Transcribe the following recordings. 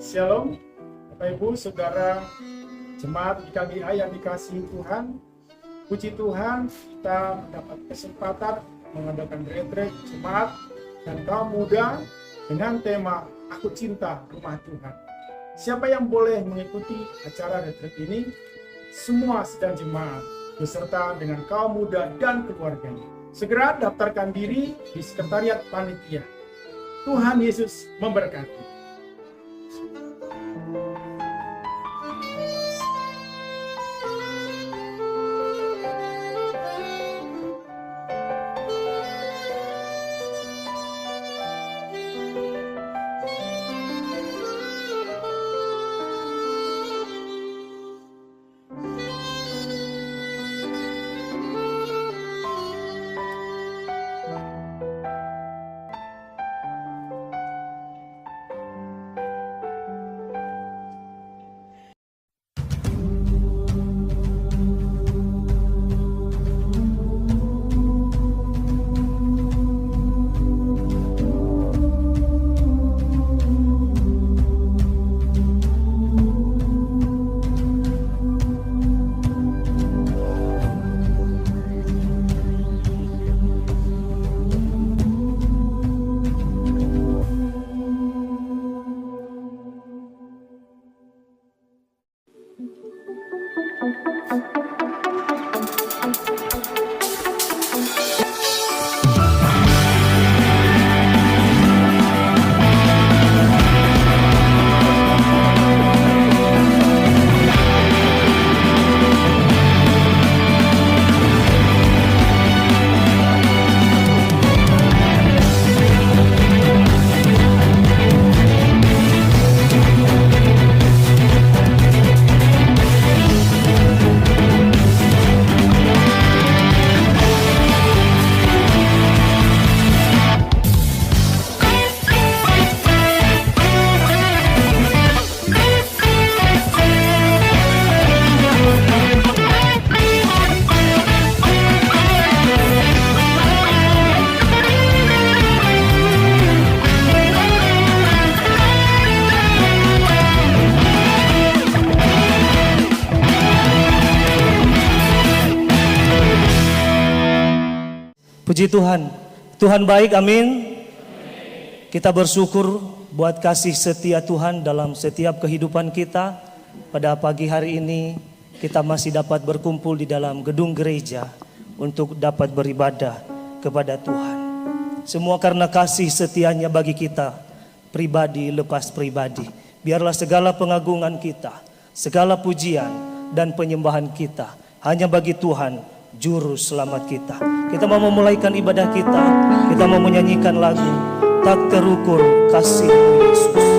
Shalom, Bapak Ibu, Saudara, Jemaat GKGA yang dikasihi Tuhan. Puji Tuhan, kita mendapat kesempatan mengadakan retret jemaat dan kaum muda dengan tema Aku Cinta Rumah Tuhan. Siapa yang boleh mengikuti acara retret ini? Semua sedang jemaat beserta dengan kaum muda dan keluarganya. Segera daftarkan diri di sekretariat panitia. Tuhan Yesus memberkati. Puji Tuhan, Tuhan baik, amin. Kita bersyukur buat kasih setia Tuhan dalam setiap kehidupan kita. Pada pagi hari ini kita masih dapat berkumpul di dalam gedung gereja untuk dapat beribadah kepada Tuhan. Semua karena kasih setianya bagi kita, pribadi lepas pribadi. Biarlah segala pengagungan kita, segala pujian dan penyembahan kita hanya bagi Tuhan, Juru Selamat kita. Kita mau memulaikan ibadah kita. Kita mau menyanyikan lagu Tak Terukur Kasih-Mu Yesus.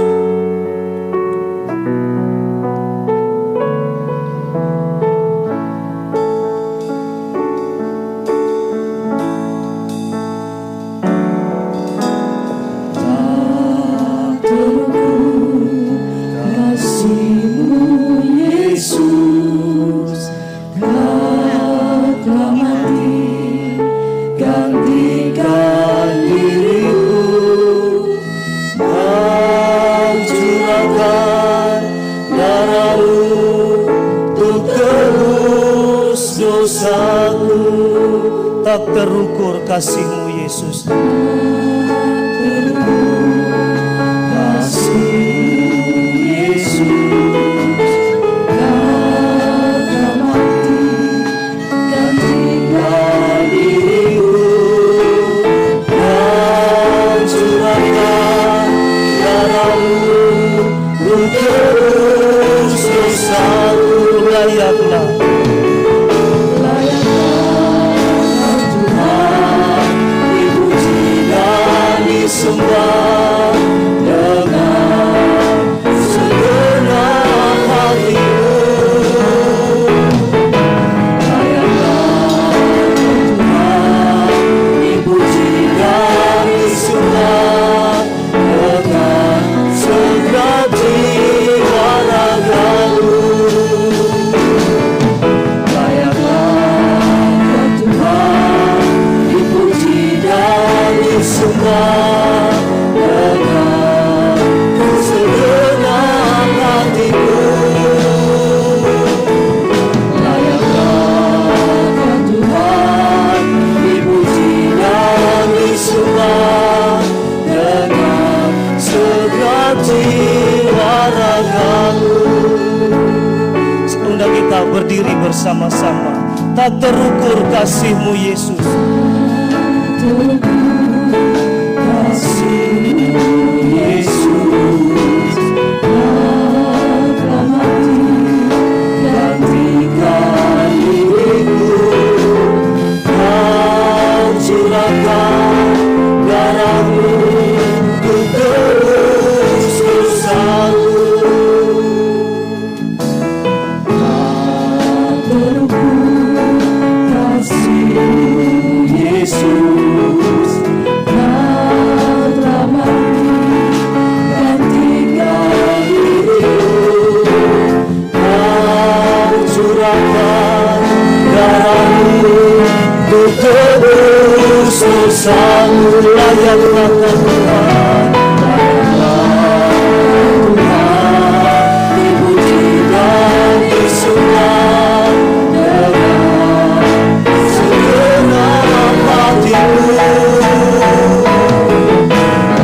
Tak terukur kasih-Mu Yesus. Segera di berdiri bersama-sama. Tak terukur kasih-Mu Yesus. Kasih-Mu Yesus, dalam hati gantikan hidupku. Kau curahkan darah-Mu untuk tebus dosaku. Tak terukur kasih-Mu Yesus, dalam hati gantikan hidupku. Kau curahkan darah-Mu untuk tebus dosaku. Layaklah Tuhan, layaklah Tuhan, dipuji dan disembah dengan segenap hatiku.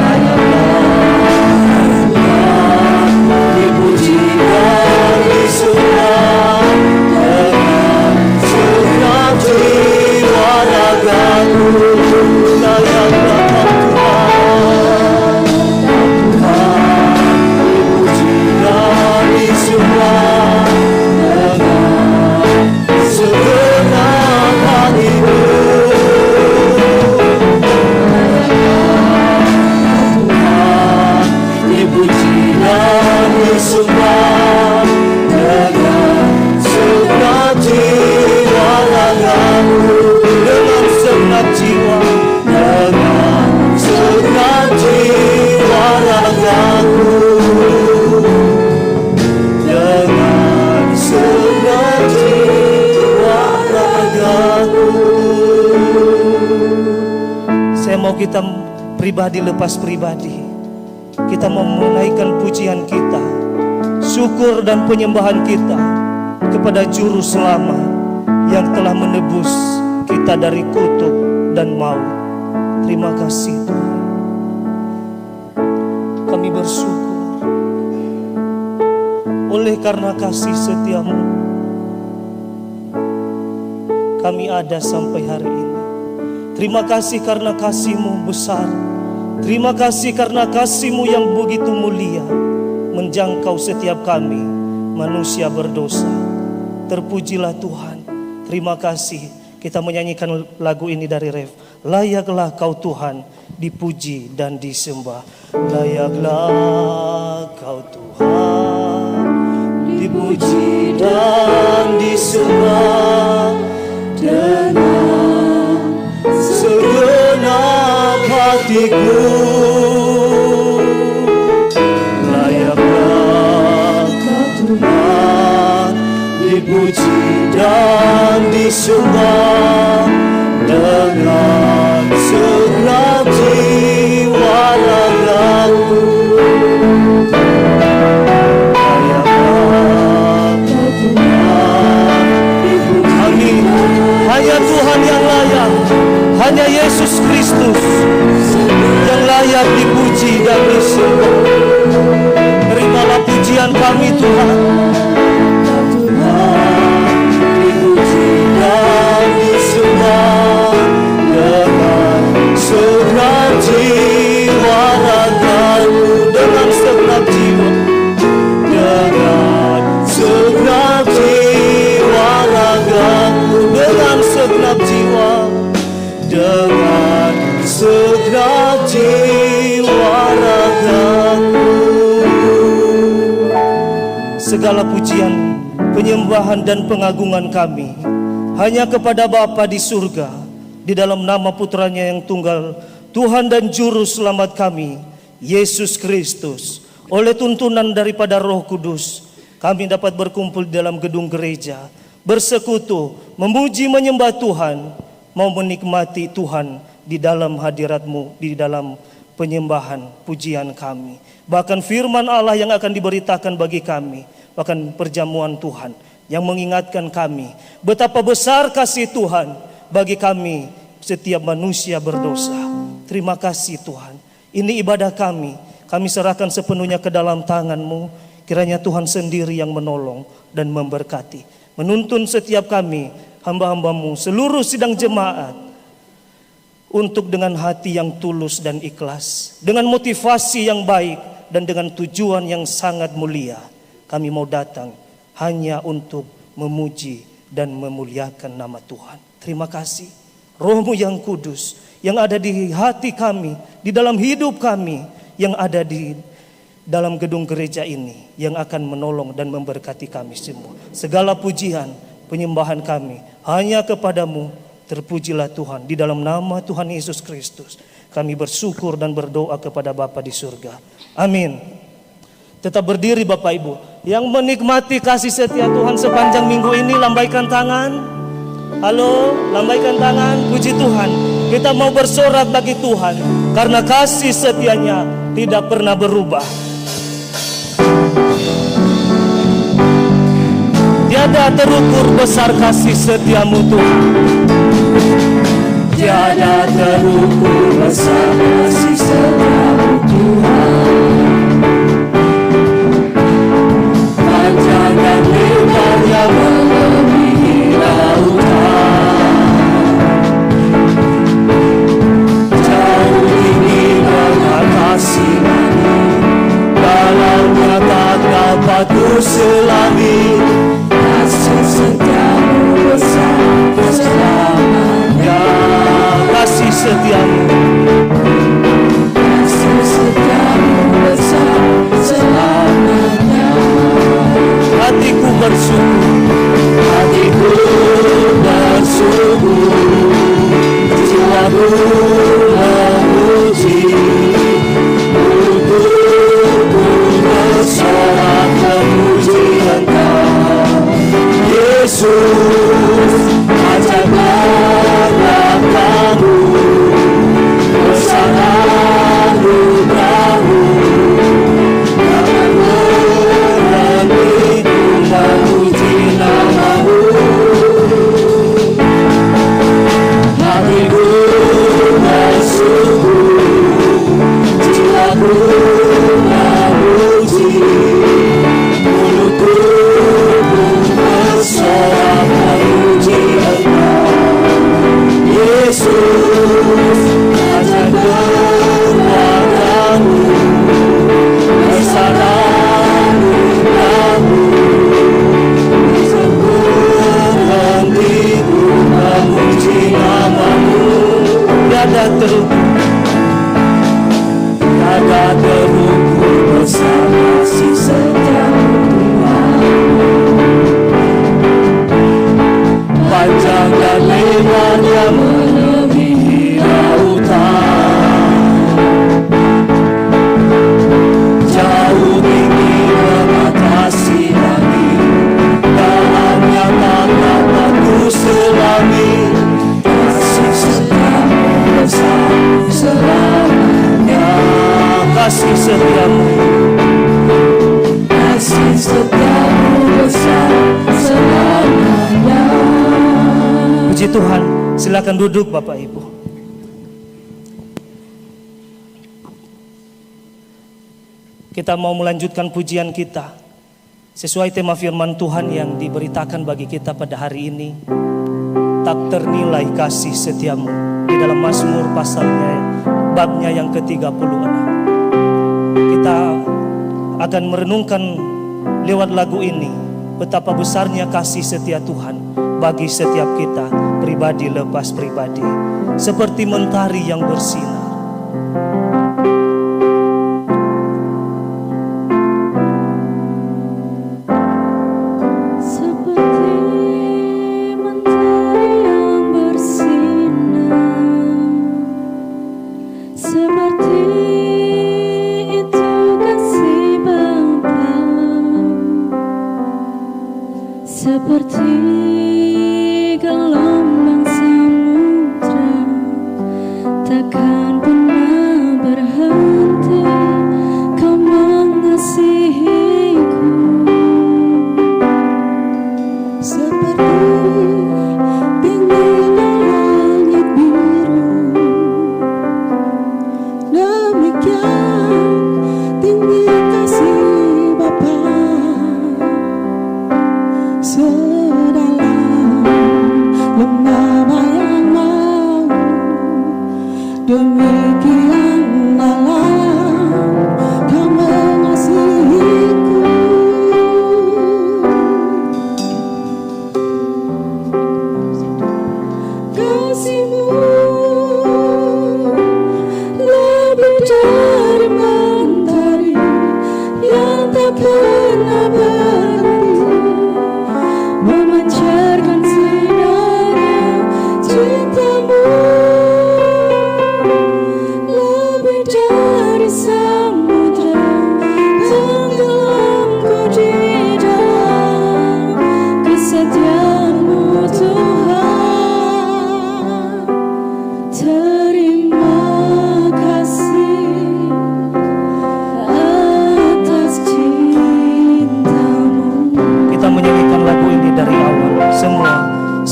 Layaklah Tuhan, dipuji dan disembah dengan segenap jiwa ragaku. Layaklah Tuhan, dipuji dan disembah dengan segenap hatiku. Dipuji dan disembah dengan segenap jiwa ragaku. Dengan segenap jiwa, dengan segenap jiwa ragaku. Dengan segenap jiwa ragaku. Saya mau kita pribadi lepas pribadi, kita mau menaikkan pujian kita, syukur dan penyembahan kita kepada Juru Selamat yang telah menebus kita dari kutuk dan maut. Terima kasih Tuhan. Kami bersyukur oleh karena kasih setia-Mu, kami ada sampai hari ini. Terima kasih karena kasih-Mu besar. Terima kasih karena kasih-Mu yang begitu mulia menjangkau setiap kami manusia berdosa. Terpujilah Tuhan. Terima kasih. Kita menyanyikan lagu ini dari ref. Layaklah Kau Tuhan dipuji dan disembah. Layaklah Kau Tuhan dipuji dan disembah dengan segenap hatiku. Layaklah Kau Tuhan dipuji dan disembah dengan segenap jiwa ragaku. Layaklah Kau Tuhan dipuji. Amin. Hanya Tuhan yang layak, hanya Yesus Kristus yang layak dipuji dan disembah. Terimalah pujian kami Tuhan. Dipuji dan disembah dengan segenap jiwa ragaku. Dengan segenap jiwa, dengan segenap jiwa ragaku. Dengan segenap jiwa, dengan segenap jiwa ragaku. Segala pujian, penyembahan dan pengagungan kami hanya kepada Bapa di surga, di dalam nama putranya yang tunggal, Tuhan dan Juru Selamat kami, Yesus Kristus. Oleh tuntunan daripada Roh Kudus, kami dapat berkumpul di dalam gedung gereja, bersekutu, memuji menyembah Tuhan, mau menikmati Tuhan di dalam hadirat-Mu, di dalam penyembahan pujian kami. Bahkan firman Allah yang akan diberitakan bagi kami, bahkan perjamuan Tuhan yang mengingatkan kami betapa besar kasih Tuhan bagi kami setiap manusia berdosa. Terima kasih Tuhan. Ini ibadah kami serahkan sepenuhnya ke dalam tangan-Mu. Kiranya Tuhan sendiri yang menolong dan memberkati. menuntun setiap kami, hamba-hambamu, seluruh sidang jemaat, untuk dengan hati yang tulus dan ikhlas, dengan motivasi yang baik, dan dengan tujuan yang sangat mulia, kami mau datang hanya untuk memuji dan memuliakan nama Tuhan. Terima kasih Roh-Mu yang kudus yang ada di hati kami, di dalam hidup kami, yang ada di dalam gedung gereja ini, yang akan menolong dan memberkati kami semua. Segala pujian, penyembahan kami hanya kepadamu. Terpujilah Tuhan. Di dalam nama Tuhan Yesus Kristus kami bersyukur dan berdoa kepada Bapa di surga. Amin. Tetap berdiri Bapak Ibu. Yang menikmati kasih setia Tuhan sepanjang minggu ini, lambaikan tangan. Halo, lambaikan tangan. Puji Tuhan. Kita mau bersorak bagi Tuhan karena kasih setianya tidak pernah berubah. Tiada terukur besar kasih setiamu Tuhan. Tiada terukur besar kasih setiamu Tuhan. Panjang dan lebarnya melebihi lautan. Jauh tinggi mengatasi langit, dalamnya tak dapat kuselami. Kasih setiamu besar selamanya. Kasih setiamu, kasih setiamu besar selamanya. Hatiku bersyukur, hatiku bersyukur, jiwaku memuji, mulutku bersorak memuji Engkau. Yesus, ajarkanlah kamu bersama anugerah-Mu, jangan berhenti memuji nama-Mu. Hatiku bersyukur, jiwaku memuji, mulutku bersorak memuji Engkau. Yesus, ajarkanlah kamu bersama anugerah-Mu, jangan berhenti memuji nama-Mu. Tiada terukur, tiada terukur besar kasih setiamu Tuhan. Panjang dan lebarnya melebihi lautan. Jauh tinggi mengatasi langit, dalamnya tak dapat kuselami. Kasih setiamu besar selamanya. Kasih setiamu, kasih setiamu besar selamanya. Puji Tuhan. Silakan duduk Bapak Ibu. Kita mau melanjutkan pujian kita sesuai tema firman Tuhan yang diberitakan bagi kita pada hari ini. Tak ternilai kasih setiamu, di dalam Mazmur pasalnya, babnya yang ke-36. Kita akan merenungkan lewat lagu ini betapa besarnya kasih setia Tuhan bagi setiap kita, pribadi lepas pribadi, seperti mentari yang bersinar. Seperti gelombang samudra, takkan pernah berhenti Kau mengasihiku. Seperti tingginya langit biru, demikian tinggi kasih Bapa.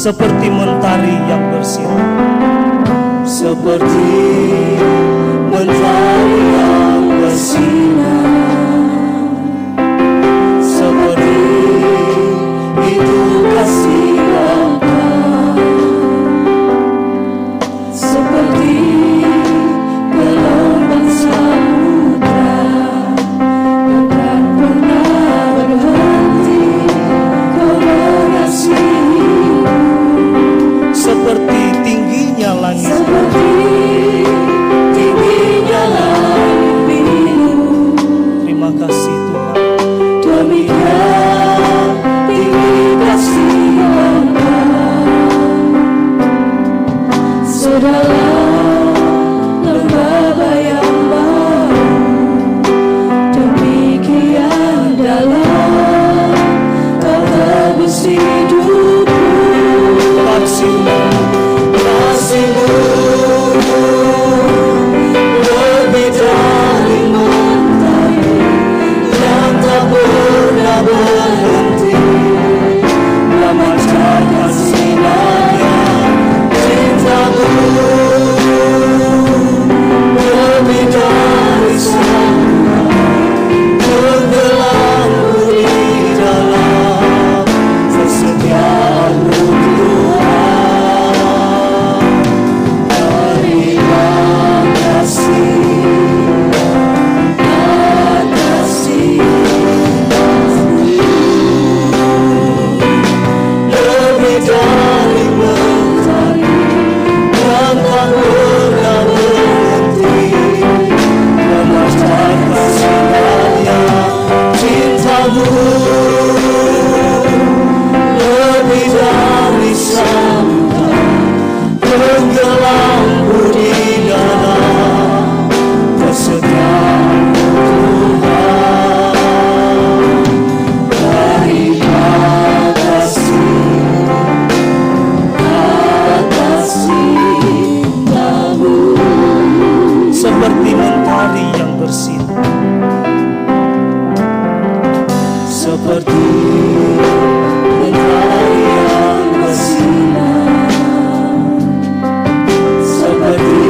seperti mentari yang bersinar, seperti mentari yang bersinar, seperti itu kasih Bapa, seperti gelombang samudra takkan pernah berhenti kau mengasihi, seperti tingginya langit, seperti tingginya langit biru. Terima kasih Tuhan. Demikian tinggi kasih Bapa, sedalam lembah bayang bau, demikian dalam kau tebus hidupku. Kasih-Mu lebih dari mentari yang tak pernah berhenti, memancarkan sinarnya. Cinta-Mu lebih dari samudra, tenggelamku di dalam kesetiaan-Mu Tuhan. Terima kasih atas cinta-Mu lebih dari mentari yang tak pernah berhenti, memancarkan sinarnya. Cinta-Mu lebih dari samudra, tenggelamku di dalam kesetiaan-Mu Tuhan. Terima kasih atas cinta-Mu, seperti mentari yang bersinar, seperti mentari yang bersinar, seperti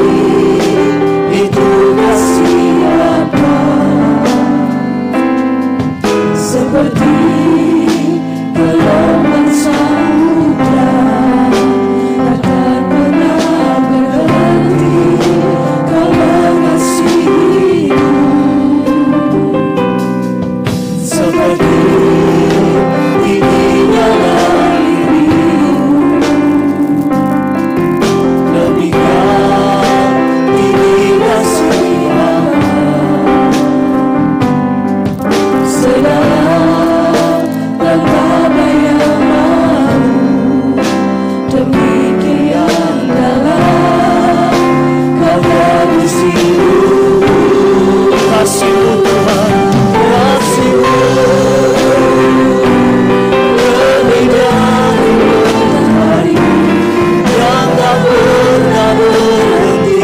itu kasih Bapa, seperti gelombang samudra takkan pernah berhenti kau mengasihiku, seperti tingginya langit biru, demikian tinggi kasih Bapa, sedalam lembah bayang bau, demikian dalam kau tebus hidupku. Kasih-Mu Tuhan, kasih-Mu lebih dari mentari yang tak pernah berhenti,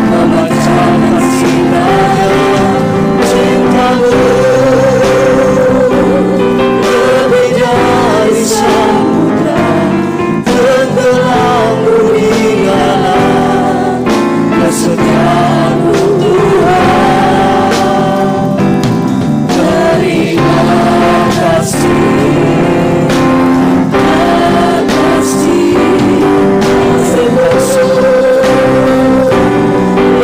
memancarkan sinarnya. Cinta-Mu lebih dari samudra, tenggelamku di dalam kesetiaan-Mu Tuhan. Terima kasih atas cinta-Mu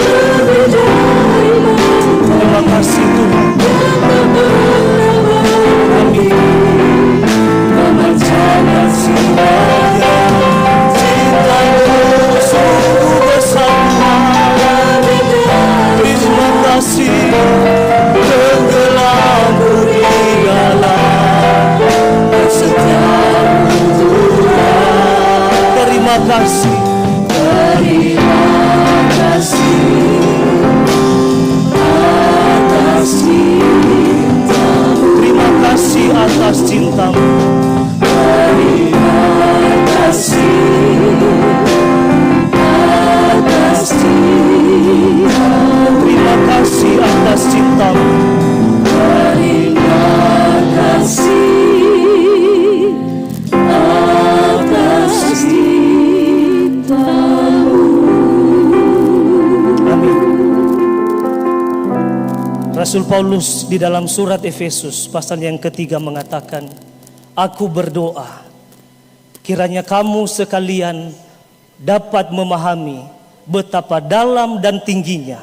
lebih dari mentari. Terima kasih Tuhan. Kami memancarkan sinarnya. Cinta-Mu sungguh besar. Terima kasih, tenggelamku di dalam kesetiaan-Mu Tuhan. Terima kasih, terima kasih atas cinta-Mu. Terima kasih atas cinta-Mu. Terima kasih atas cinta-Mu. Terima kasih atas cinta-Mu. Terima kasih atas Rasul Paulus di dalam surat Efesus pasal yang ketiga mengatakan, aku berdoa kiranya kamu sekalian dapat memahami betapa dalam dan tingginya,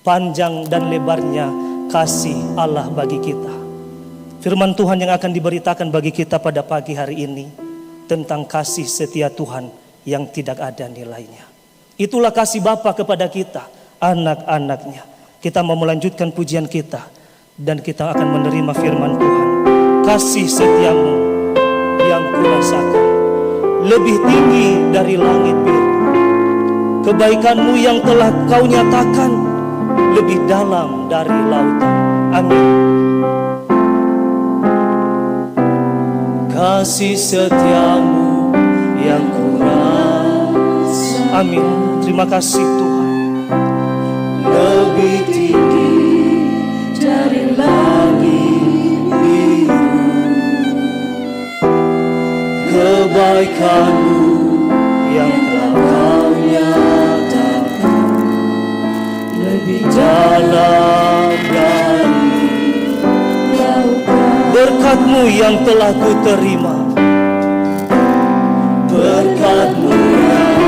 panjang dan lebarnya kasih Allah bagi kita. Firman Tuhan yang akan diberitakan bagi kita pada pagi hari ini tentang kasih setia Tuhan yang tidak ada nilainya. Itulah kasih Bapa kepada kita, anak-anaknya. Kita mau melanjutkan pujian kita dan kita akan menerima firman Tuhan. Kasih setiamu yang kurasakan lebih tinggi dari langit biru. Kebaikanmu yang telah kau nyatakan lebih dalam dari lautan. Amin. Kasih setiamu yang kurasakan. Amin. Terima kasih Tuhan. Lebih tinggi dari langit biru. Kebaikanmu yang telah kau nyatakan lebih dalam dari lautan. Berkat-Mu yang telah ku terima, berkat-Mu yang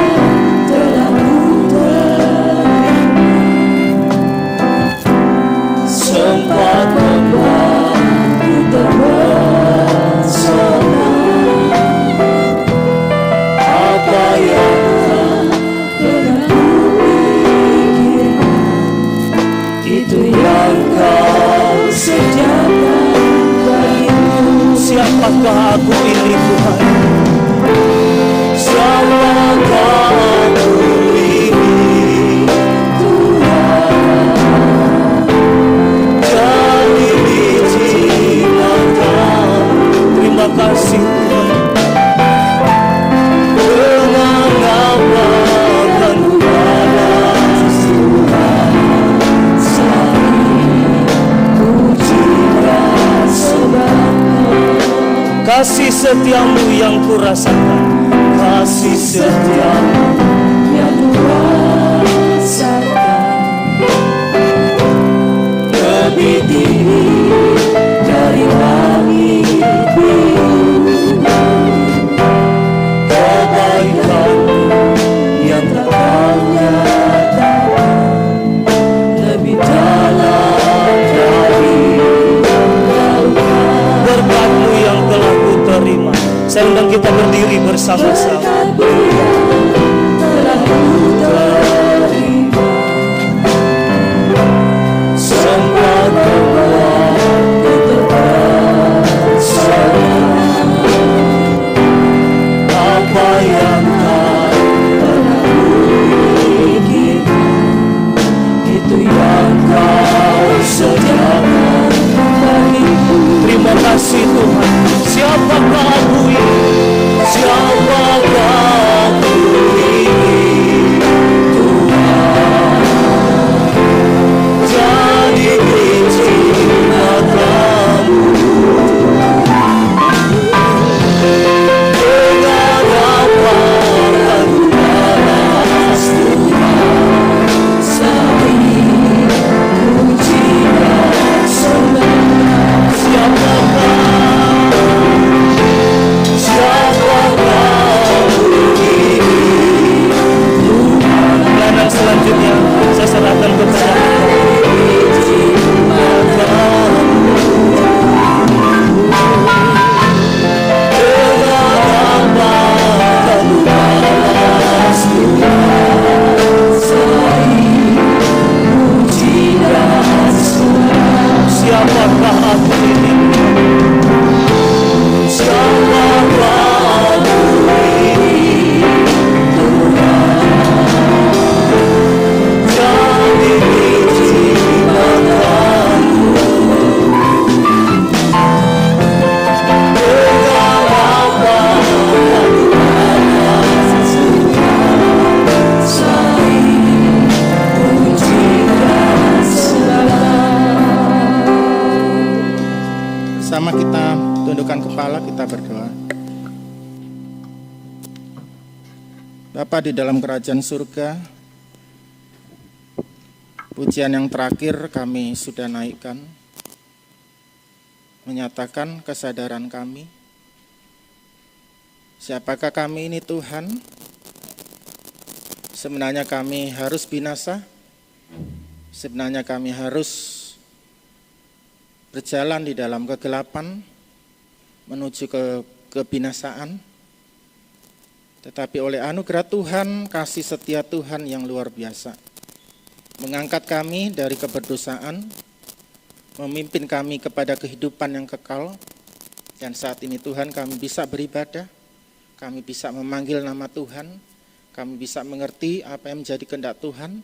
telah ku terima, sempat membuatku terpesona. Apa yang tak pernah kupikirkan, itu yang kau sediakan bagiku. Siapakah aku ini Tuhan? Siapakah aku ini Tuhan? Jadi biji mata. Terima kasih Tuhan. Dengan apa akan ku balas Tuhan? Sari puji sebab kasih setiamu yang kurasakan, kasih setiamu yang kurasakan lebih tinggi dari langit biru. Kebaikanmu yang telah kau nyatakan lebih dalam dari lautan. Berkat-Mu yang telah ku terima. Saya undang kita berdiri bersama-sama. Berkat-Mu yang telah ku terima, sempat membuatku terpesona. Apa yang tak pernah kupikirkan, itu yang kau sediakan bagiku. Terima kasih Tuhan. Siapakah aku ini? Siapakah aku ini Tuhan? Jadi biji mata-Mu. Dengan apa akan ku balas Tuhan? Sari puji dan sembah. Siapakah pelayanan selanjutnya saya serahkan kepada siapakah aku ini? Siapakah aku ini Tuhan? Jadi biji mata-Mu. Dengan apa akan ku balas Tuhan? Sari puji dan sembah. Sama kita tundukkan kepala, kita berdoa. Bapa di dalam kerajaan surga, Pujian yang terakhir kami sudah naikkan, menyatakan kesadaran kami. Siapakah kami ini Tuhan? Sebenarnya kami harus binasa. Sebenarnya kami harus berjalan di dalam kegelapan menuju ke kebinasaan. Tetapi oleh anugerah Tuhan, kasih setia Tuhan yang luar biasa, mengangkat kami dari keberdosaan, memimpin kami kepada kehidupan yang kekal. Dan saat ini Tuhan, kami bisa beribadah, kami bisa memanggil nama Tuhan, kami bisa mengerti apa yang menjadi kehendak Tuhan.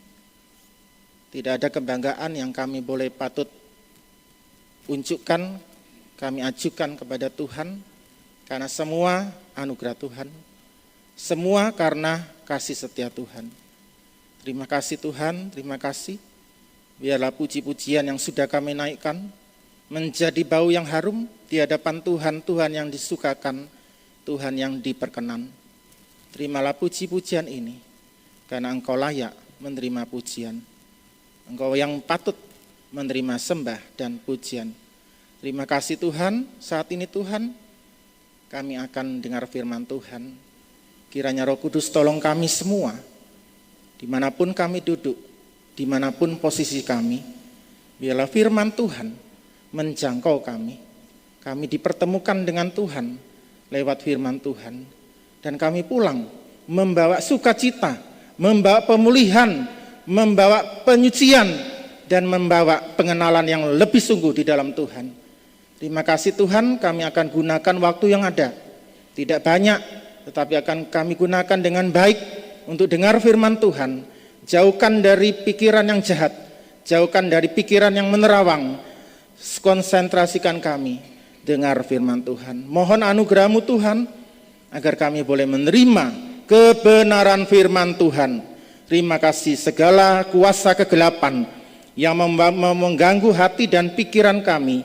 Tidak ada kebanggaan yang kami boleh patut unjukkan, kami ajukan kepada Tuhan, karena semua anugerah Tuhan, semua karena kasih setia Tuhan. Terima kasih Tuhan, terima kasih. Biarlah puji-pujian yang sudah kami naikkan menjadi bau yang harum di hadapan Tuhan, Tuhan yang disukakan, Tuhan yang diperkenan. Terimalah puji-pujian ini, karena Engkau layak menerima pujian. Engkau yang patut menerima sembah dan pujian. Terima kasih Tuhan, saat ini Tuhan, kami akan dengar firman Tuhan. Kiranya Roh Kudus tolong kami semua, dimanapun kami duduk, dimanapun posisi kami, biarlah firman Tuhan menjangkau kami. Kami dipertemukan dengan Tuhan lewat firman Tuhan. Dan kami pulang membawa sukacita, membawa pemulihan, membawa penyucian, dan membawa pengenalan yang lebih sungguh di dalam Tuhan. Terima kasih Tuhan, kami akan gunakan waktu yang ada. Tidak banyak, tetapi akan kami gunakan dengan baik untuk dengar firman Tuhan. Jauhkan dari pikiran yang jahat, jauhkan dari pikiran yang menerawang. Konsentrasikan kami dengar firman Tuhan. Mohon anugerah-Mu Tuhan, agar kami boleh menerima kebenaran firman Tuhan. Terima kasih segala kuasa kegelapan yang mengganggu hati dan pikiran kami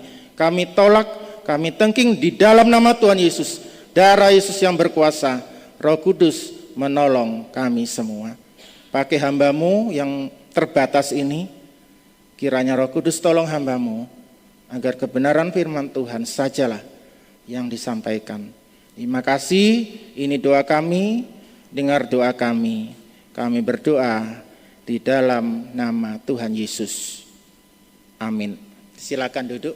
tolak, kami tengking di dalam nama Tuhan Yesus. Darah Yesus yang berkuasa, Roh Kudus menolong kami semua. Pakai hamba-Mu yang terbatas ini, kiranya Roh Kudus tolong hamba-Mu, agar kebenaran firman Tuhan sajalah yang disampaikan. Terima kasih, ini doa kami, dengar doa kami. Kami berdoa di dalam nama Tuhan Yesus. Amin. Silakan duduk.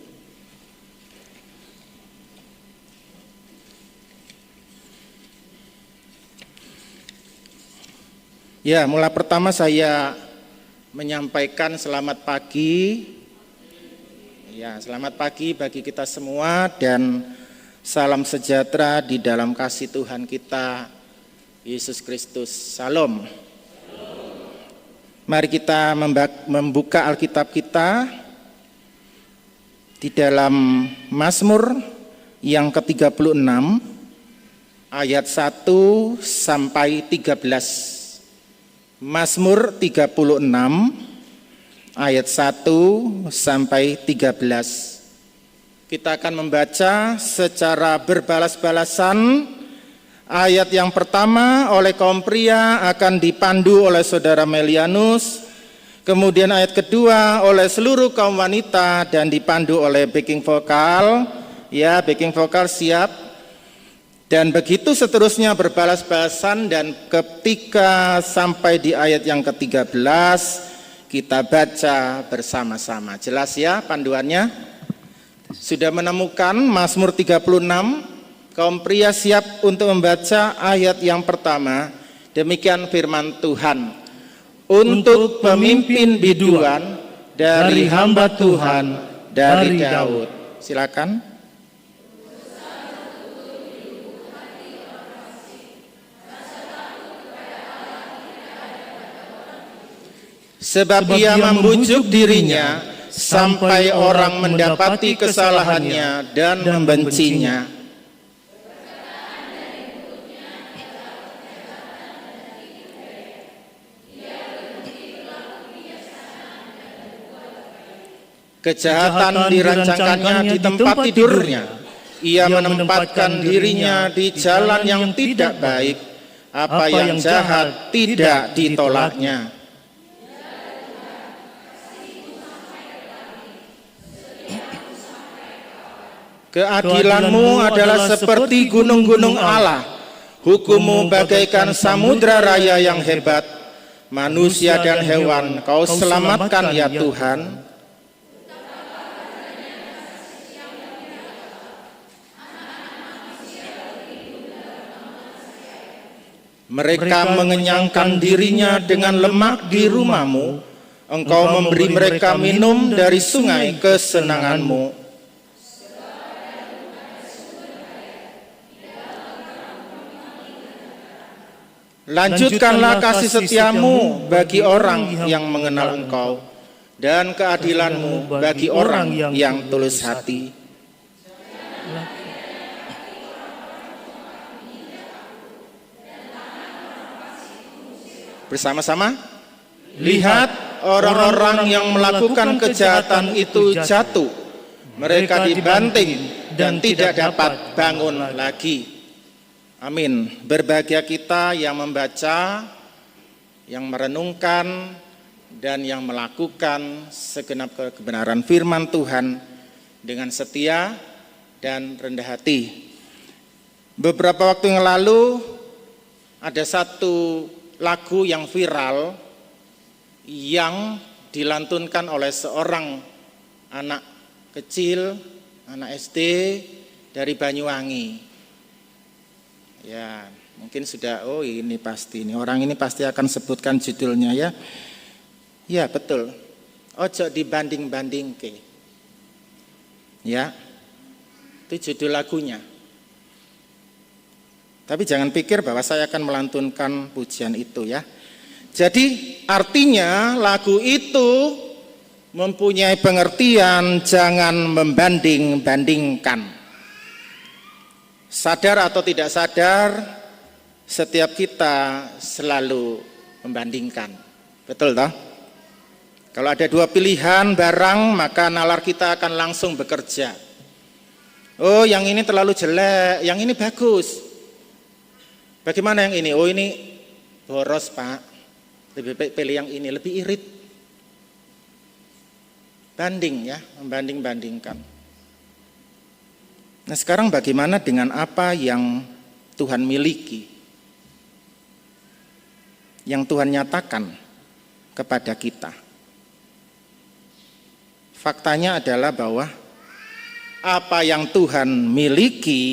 Ya, mulai pertama saya menyampaikan selamat pagi. Ya, selamat pagi bagi kita semua dan salam sejahtera di dalam kasih Tuhan kita Yesus Kristus. Salam. Mari kita membuka Alkitab kita di dalam Mazmur yang ke-36 ayat 1 sampai 13. Mazmur 36 ayat 1 sampai 13. Kita akan membaca secara berbalas-balasan. Ayat yang pertama oleh kaum pria akan dipandu oleh saudara Melianus. Kemudian ayat kedua oleh seluruh kaum wanita dan dipandu oleh backing vokal. Ya, backing vokal siap. Dan begitu seterusnya berbalas-balasan, dan ketika sampai di ayat yang ke-13 kita baca bersama-sama. Jelas ya panduannya? Sudah menemukan Mazmur 36? Kaum pria siap untuk membaca ayat yang pertama. Demikian firman Tuhan. Untuk pemimpin biduan dari hamba Tuhan dari Daud. Silakan. Sebab ia membujuk dirinya sampai orang mendapati kesalahannya dan membencinya. Kejahatan dirancangkannya di tempat tidurnya. Ia menempatkan dirinya di jalan yang tidak baik. Apa yang jahat tidak ditolaknya. Keadilanmu adalah seperti gunung-gunung Allah. Hukum-Mu bagaikan samudra raya yang hebat. Manusia dan hewan Kau selamatkan ya Tuhan. Mereka mengenyangkan dirinya dengan lemak di rumah-Mu. Engkau memberi mereka minum dari sungai kesenangan-Mu. Lanjutkanlah kasih setia-Mu bagi orang yang mengenal Engkau, dan keadilan-Mu bagi orang yang tulus hati. Bersama-sama, lihat orang-orang yang melakukan kejahatan itu jatuh. Mereka dibanting dan tidak dapat bangun lagi. Amin. Berbahagia kita yang membaca, yang merenungkan, dan yang melakukan segenap kebenaran firman Tuhan dengan setia dan rendah hati. Beberapa waktu yang lalu ada satu lagu yang viral yang dilantunkan oleh seorang anak kecil, anak SD dari Banyuwangi. Ya, mungkin sudah, oh ini pasti, ini orang ini pasti akan sebutkan judulnya ya. Ya betul, ojo dibanding-bandingke. Ya, itu judul lagunya. Tapi jangan pikir bahwa saya akan melantunkan pujian itu ya. Jadi artinya lagu itu mempunyai pengertian jangan membanding-bandingkan. Sadar atau tidak sadar, setiap kita selalu membandingkan. Betul toh? Kalau ada dua pilihan barang, maka nalar kita akan langsung bekerja. Oh yang ini terlalu jelek, yang ini bagus. Bagaimana yang ini? Oh ini boros Pak, lebih baik pilih yang ini, lebih irit. Banding ya, membanding-bandingkan. Nah sekarang bagaimana dengan apa yang Tuhan miliki? Yang Tuhan nyatakan kepada kita. Faktanya adalah bahwa apa yang Tuhan miliki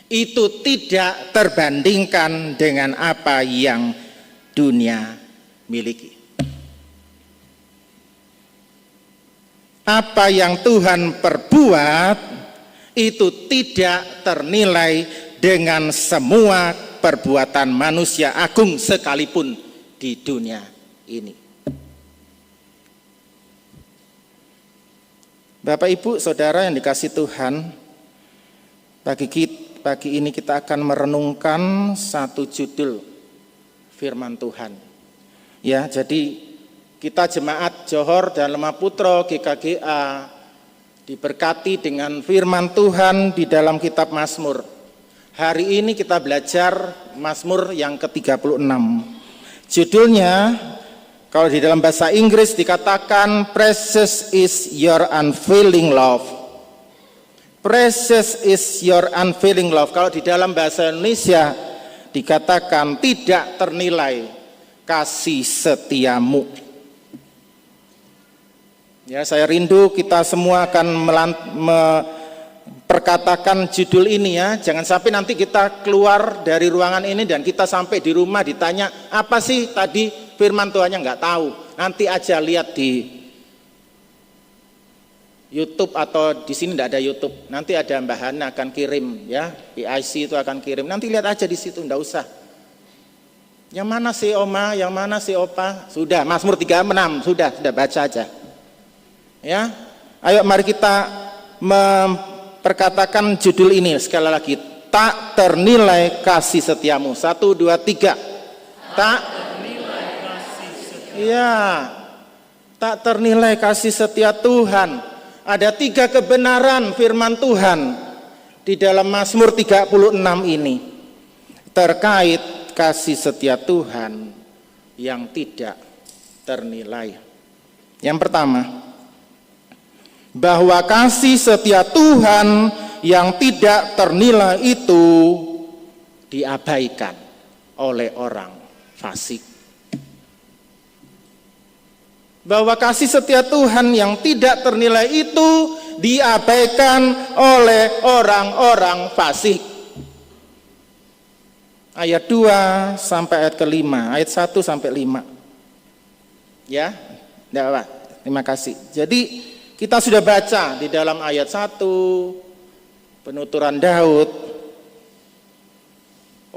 itu tidak terbandingkan dengan apa yang dunia miliki. Apa yang Tuhan perbuat itu tidak ternilai dengan semua perbuatan manusia agung sekalipun di dunia ini. Bapak Ibu Saudara yang dikasihi Tuhan, pagi ini kita akan merenungkan satu judul firman Tuhan. Ya, jadi kita jemaat Johor dan Lemah Putra GKGA diberkati dengan firman Tuhan di dalam kitab Mazmur. Hari ini kita belajar Mazmur yang ke-36. Judulnya kalau di dalam bahasa Inggris dikatakan precious is your unfailing love. Precious is your unfailing love. Kalau di dalam bahasa Indonesia dikatakan tidak ternilai kasih setiamu. Ya, saya rindu kita semua akan perkatakan judul ini ya. Jangan sampai nanti kita keluar dari ruangan ini dan kita sampai di rumah ditanya apa sih tadi firman Tuhannya nggak tahu. Nanti aja lihat di YouTube atau di sini tidak ada YouTube. Nanti ada Mbak Hana akan kirim ya, PIC itu akan kirim. Nanti lihat aja di situ, enggak usah. Yang mana sih Oma, yang mana sih Opa? Sudah Mazmur 36, sudah baca aja. Ya. Ayo mari kita memperkatakan judul ini sekali lagi. Tak ternilai kasih setiamu. 1 2 3. Tak ternilai kasih setiamu. Ya. Tak ternilai kasih setia Tuhan. Ada 3 kebenaran firman Tuhan di dalam Mazmur 36 ini terkait kasih setia Tuhan yang tidak ternilai. Yang pertama, bahwa kasih setia Tuhan yang tidak ternilai itu diabaikan oleh orang fasik. Bahwa kasih setia Tuhan yang tidak ternilai itu diabaikan oleh orang-orang fasik. Ayat 2 sampai ayat ke-5, ayat 1 sampai 5. Ya, enggak apa, terima kasih. Jadi kita sudah baca di dalam ayat 1 penuturan Daud.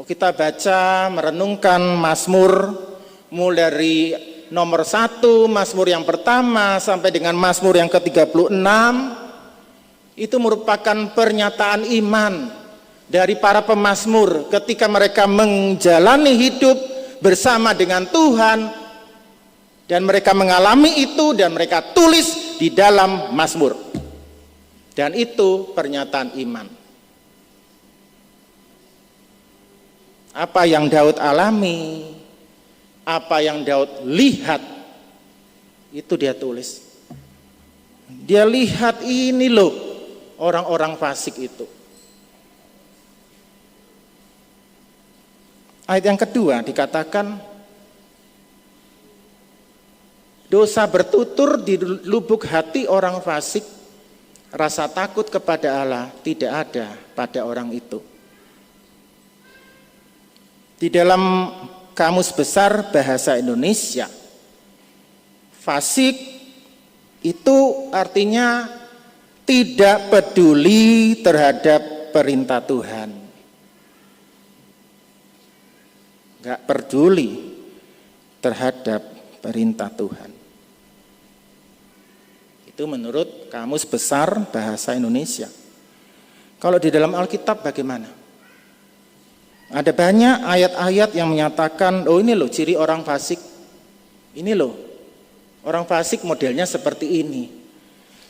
Kita baca merenungkan Mazmur mulai dari nomor 1, Mazmur yang pertama sampai dengan Mazmur yang ke-36. Itu merupakan pernyataan iman dari para pemazmur ketika mereka menjalani hidup bersama dengan Tuhan, dan mereka mengalami itu dan mereka tulis di dalam Mazmur. Dan itu pernyataan iman. Apa yang Daud alami, apa yang Daud lihat, itu dia tulis. Dia lihat ini loh orang-orang fasik itu. Ayat yang kedua dikatakan, dosa bertutur di lubuk hati orang fasik, rasa takut kepada Allah tidak ada pada orang itu. Di dalam Kamus Besar Bahasa Indonesia, fasik itu artinya tidak peduli terhadap perintah Tuhan. Enggak peduli terhadap perintah Tuhan. Itu menurut Kamus Besar Bahasa Indonesia. Kalau di dalam Alkitab bagaimana? Ada banyak ayat-ayat yang menyatakan, oh ini loh ciri orang fasik. Ini loh, orang fasik modelnya seperti ini.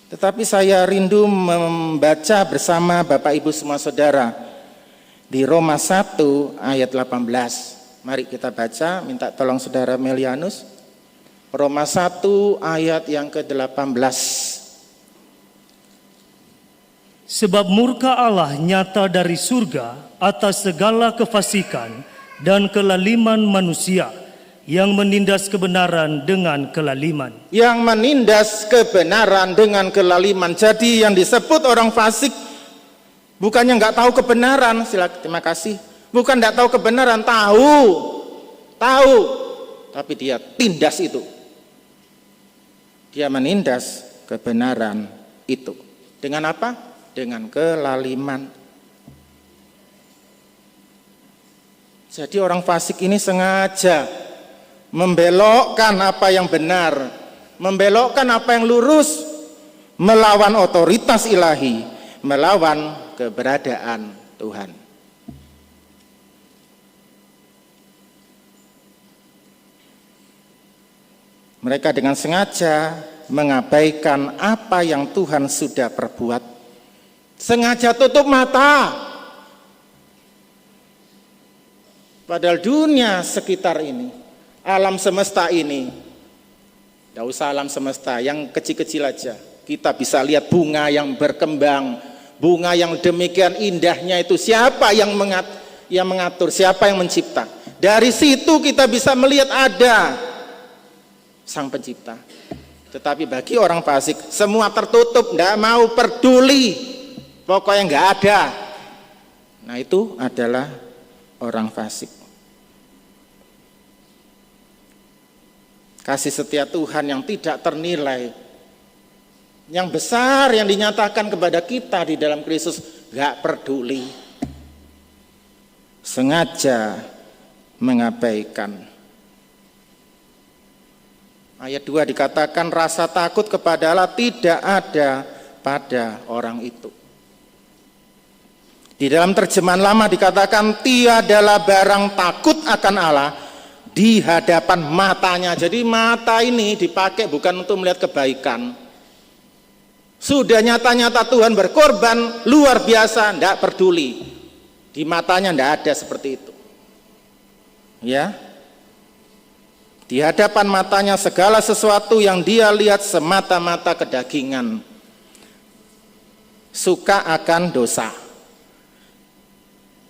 Tetapi saya rindu membaca bersama Bapak Ibu semua saudara di Roma 1 ayat 18. Mari kita baca, minta tolong saudara Melianus. Roma 1 ayat yang ke-18. Sebab murka Allah nyata dari surga atas segala kefasikan dan kelaliman manusia yang menindas kebenaran dengan kelaliman. Yang menindas kebenaran dengan kelaliman. Jadi yang disebut orang fasik bukannya nggak tahu kebenaran, silakan, terima kasih. Bukan nggak tahu kebenaran, tahu, tapi dia tindas itu. Dia menindas kebenaran itu. Dengan apa? Dengan kelaliman. Jadi orang fasik ini sengaja membelokkan apa yang benar, membelokkan apa yang lurus, melawan otoritas ilahi, melawan keberadaan Tuhan. Mereka dengan sengaja mengabaikan apa yang Tuhan sudah perbuat. Sengaja tutup mata. Padahal dunia sekitar ini, alam semesta ini, tidak usah alam semesta, yang kecil-kecil aja. Kita bisa lihat bunga yang berkembang, bunga yang demikian indahnya itu. Siapa yang mengatur, siapa yang mencipta? Dari situ kita bisa melihat ada Sang Pencipta. Tetapi bagi orang fasik, semua tertutup, tidak mau peduli. Pokoknya nggak ada. Nah itu adalah orang fasik. Kasih setia Tuhan yang tidak ternilai, yang besar yang dinyatakan kepada kita di dalam Kristus, nggak peduli, sengaja mengabaikan. Ayat 2 dikatakan rasa takut kepada Allah tidak ada pada orang itu. Di dalam terjemahan lama dikatakan tiadalah barang takut akan Allah di hadapan matanya. Jadi mata ini dipakai bukan untuk melihat kebaikan. Sudah nyata-nyata Tuhan berkorban luar biasa, tidak peduli. Di matanya tidak ada seperti itu. Ya. Di hadapan matanya segala sesuatu yang dia lihat semata-mata kedagingan. suka akan dosa,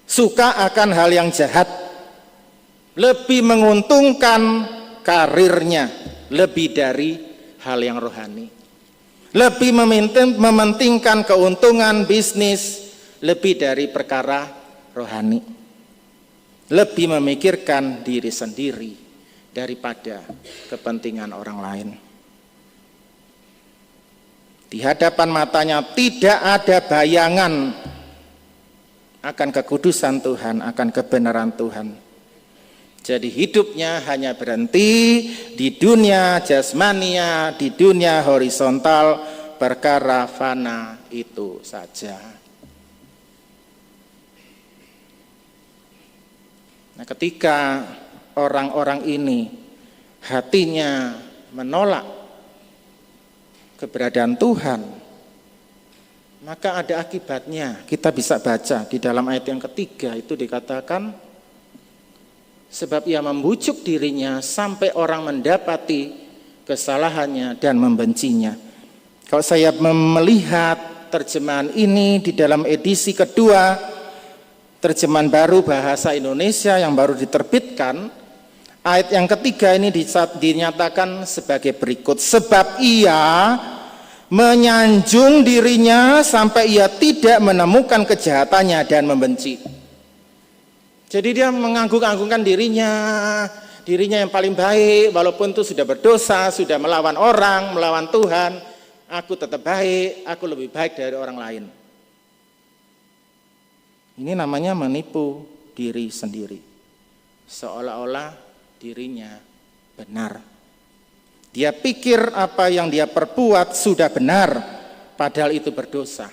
suka akan hal yang jahat, lebih menguntungkan karirnya lebih dari hal yang rohani, lebih mementingkan keuntungan bisnis lebih dari perkara rohani, lebih memikirkan diri sendiri daripada kepentingan orang lain. Di hadapan matanya tidak ada bayangan akan kekudusan Tuhan, akan kebenaran Tuhan. Jadi hidupnya hanya berhenti di dunia jasmania, di dunia horizontal, perkara fana itu saja. Nah, ketika orang-orang ini hatinya menolak keberadaan Tuhan, maka ada akibatnya. Kita bisa baca di dalam ayat yang ketiga itu dikatakan, sebab ia membujuk dirinya sampai orang mendapati kesalahannya dan membencinya. Kalau saya melihat terjemahan ini di dalam edisi kedua, terjemahan baru bahasa Indonesia yang baru diterbitkan, ayat yang ketiga ini dinyatakan sebagai berikut. Sebab ia menyanjung dirinya sampai ia tidak menemukan kejahatannya dan membenci. Jadi dia mengagung-agungkan dirinya yang paling baik, walaupun itu sudah berdosa, sudah melawan orang, melawan Tuhan, aku tetap baik, aku lebih baik dari orang lain. Ini namanya menipu diri sendiri, seolah-olah dirinya benar. Dia pikir apa yang dia perbuat sudah benar, padahal itu berdosa.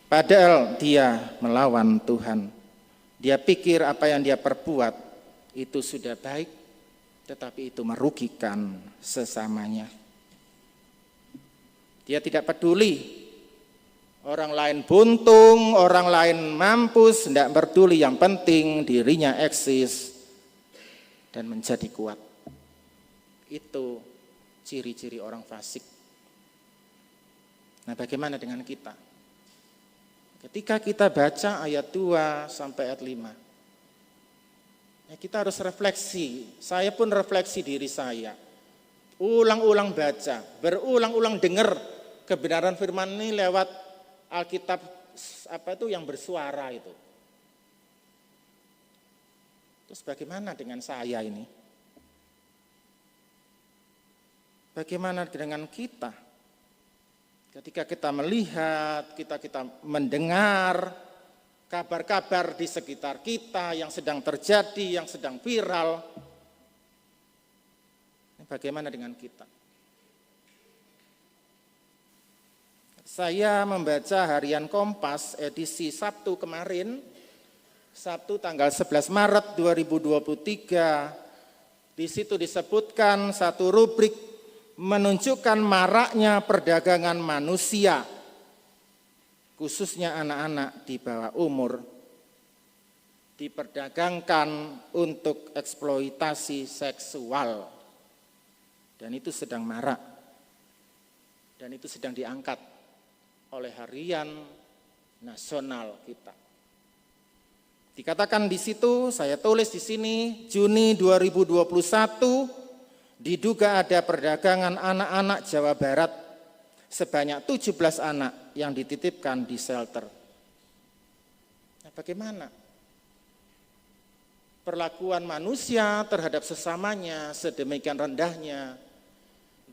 Padahal dia melawan Tuhan. Dia pikir apa yang dia perbuat itu sudah baik, tetapi itu merugikan sesamanya. Dia tidak peduli orang lain buntung, orang lain mampus, tidak peduli, yang penting dirinya eksis dan menjadi kuat. Itu ciri-ciri orang fasik. Nah, bagaimana dengan kita? Ketika kita baca ayat 2 sampai ayat 5, ya kita harus refleksi. Saya pun refleksi diri saya. Ulang-ulang baca, berulang-ulang dengar kebenaran firman ini lewat Alkitab yang bersuara itu. Terus bagaimana dengan saya ini? Bagaimana dengan kita? Ketika kita melihat, kita mendengar kabar-kabar di sekitar kita yang sedang terjadi, yang sedang viral. Bagaimana dengan kita? Saya membaca harian Kompas edisi Sabtu kemarin, Sabtu tanggal 11 Maret 2023, di situ disebutkan satu rubrik menunjukkan maraknya perdagangan manusia, khususnya anak-anak di bawah umur, diperdagangkan untuk eksploitasi seksual. Dan itu sedang marak. Dan itu sedang diangkat oleh harian nasional kita. Dikatakan di situ, saya tulis di sini, Juni 2021, diduga ada perdagangan anak-anak Jawa Barat sebanyak 17 anak yang dititipkan di shelter. Nah, bagaimana perlakuan manusia terhadap sesamanya sedemikian rendahnya,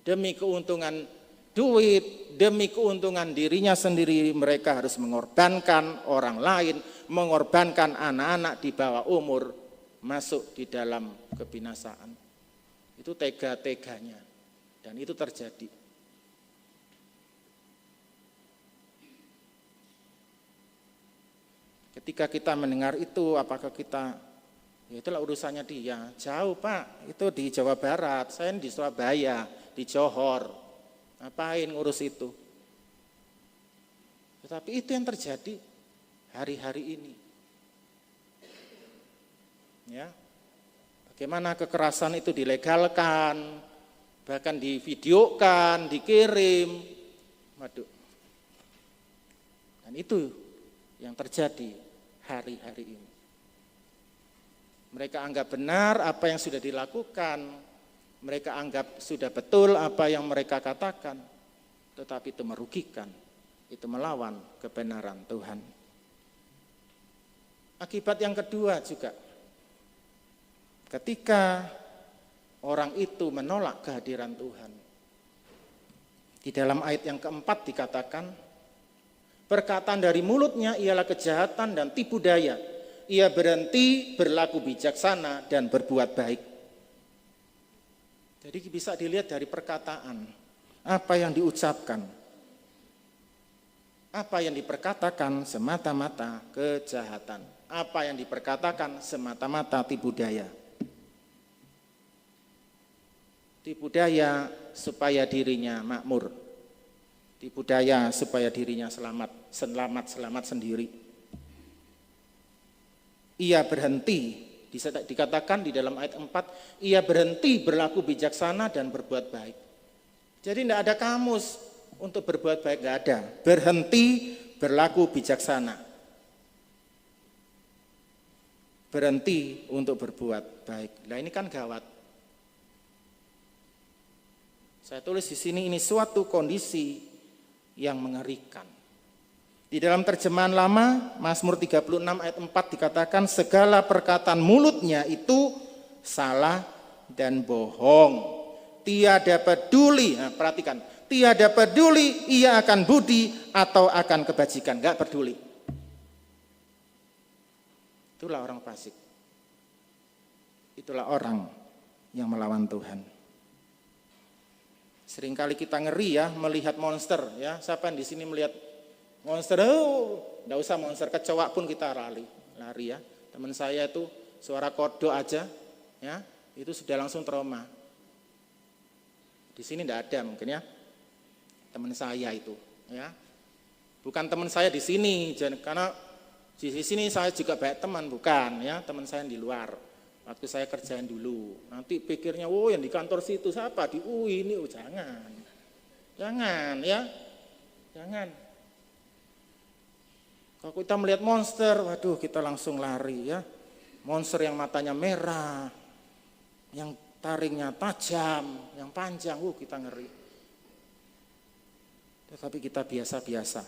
demi keuntungan duit, demi keuntungan dirinya sendiri, mereka harus mengorbankan orang lain, mengorbankan anak-anak di bawah umur masuk di dalam kebinasaan. Itu tega-teganya, dan itu terjadi. Ketika kita mendengar itu, apakah kita, ya itulah urusannya dia, jauh Pak, itu di Jawa Barat, saya di Surabaya, di Johor, ngapain ngurus itu? Tetapi itu yang terjadi hari-hari ini. Ya. Bagaimana kekerasan itu dilegalkan, bahkan divideokan, dikirim. Waduh. Dan itu yang terjadi hari-hari ini. Mereka anggap benar apa yang sudah dilakukan, mereka anggap sudah betul apa yang mereka katakan, tetapi itu merugikan, itu melawan kebenaran Tuhan. Akibat yang kedua juga, ketika orang itu menolak kehadiran Tuhan, di dalam ayat yang keempat dikatakan, perkataan dari mulutnya ialah kejahatan dan tipu daya. Ia berhenti berlaku bijaksana dan berbuat baik. Jadi bisa dilihat dari perkataan, apa yang diucapkan, apa yang diperkatakan semata-mata kejahatan, apa yang diperkatakan semata-mata tipu daya. Tipu daya supaya dirinya makmur, tipu daya supaya dirinya selamat sendiri. Ia berhenti, dikatakan di dalam ayat 4, ia berhenti berlaku bijaksana dan berbuat baik. Jadi tidak ada kamus untuk berbuat baik, tidak ada. Berhenti berlaku bijaksana. Berhenti untuk berbuat baik. Nah ini kan gawat. Saya tulis di sini, ini suatu kondisi yang mengerikan. Di dalam terjemahan lama, Mazmur 36 ayat 4 dikatakan, segala perkataan mulutnya itu salah dan bohong. Tiada peduli, nah perhatikan, tiada peduli ia akan budi atau akan kebajikan, enggak peduli. Itulah orang fasik. Itulah orang yang melawan Tuhan. Seringkali kita ngeri ya melihat monster ya. Siapa yang di sini melihat monster? Enggak usah monster, kecoa pun kita lari ya. Teman saya itu suara kodok aja ya, itu sudah langsung trauma. Di sini enggak ada mungkin ya. Teman saya itu ya. Bukan teman saya di sini, karena di sini saya juga banyak teman, bukan ya, teman saya di luar. Waktu saya kerjain dulu, nanti pikirnya, yang di kantor situ siapa? Di UI ini, jangan ya, jangan. Kalau kita melihat monster, waduh kita langsung lari ya. Monster yang matanya merah, yang taringnya tajam, yang panjang, kita ngeri. Tetapi kita biasa-biasa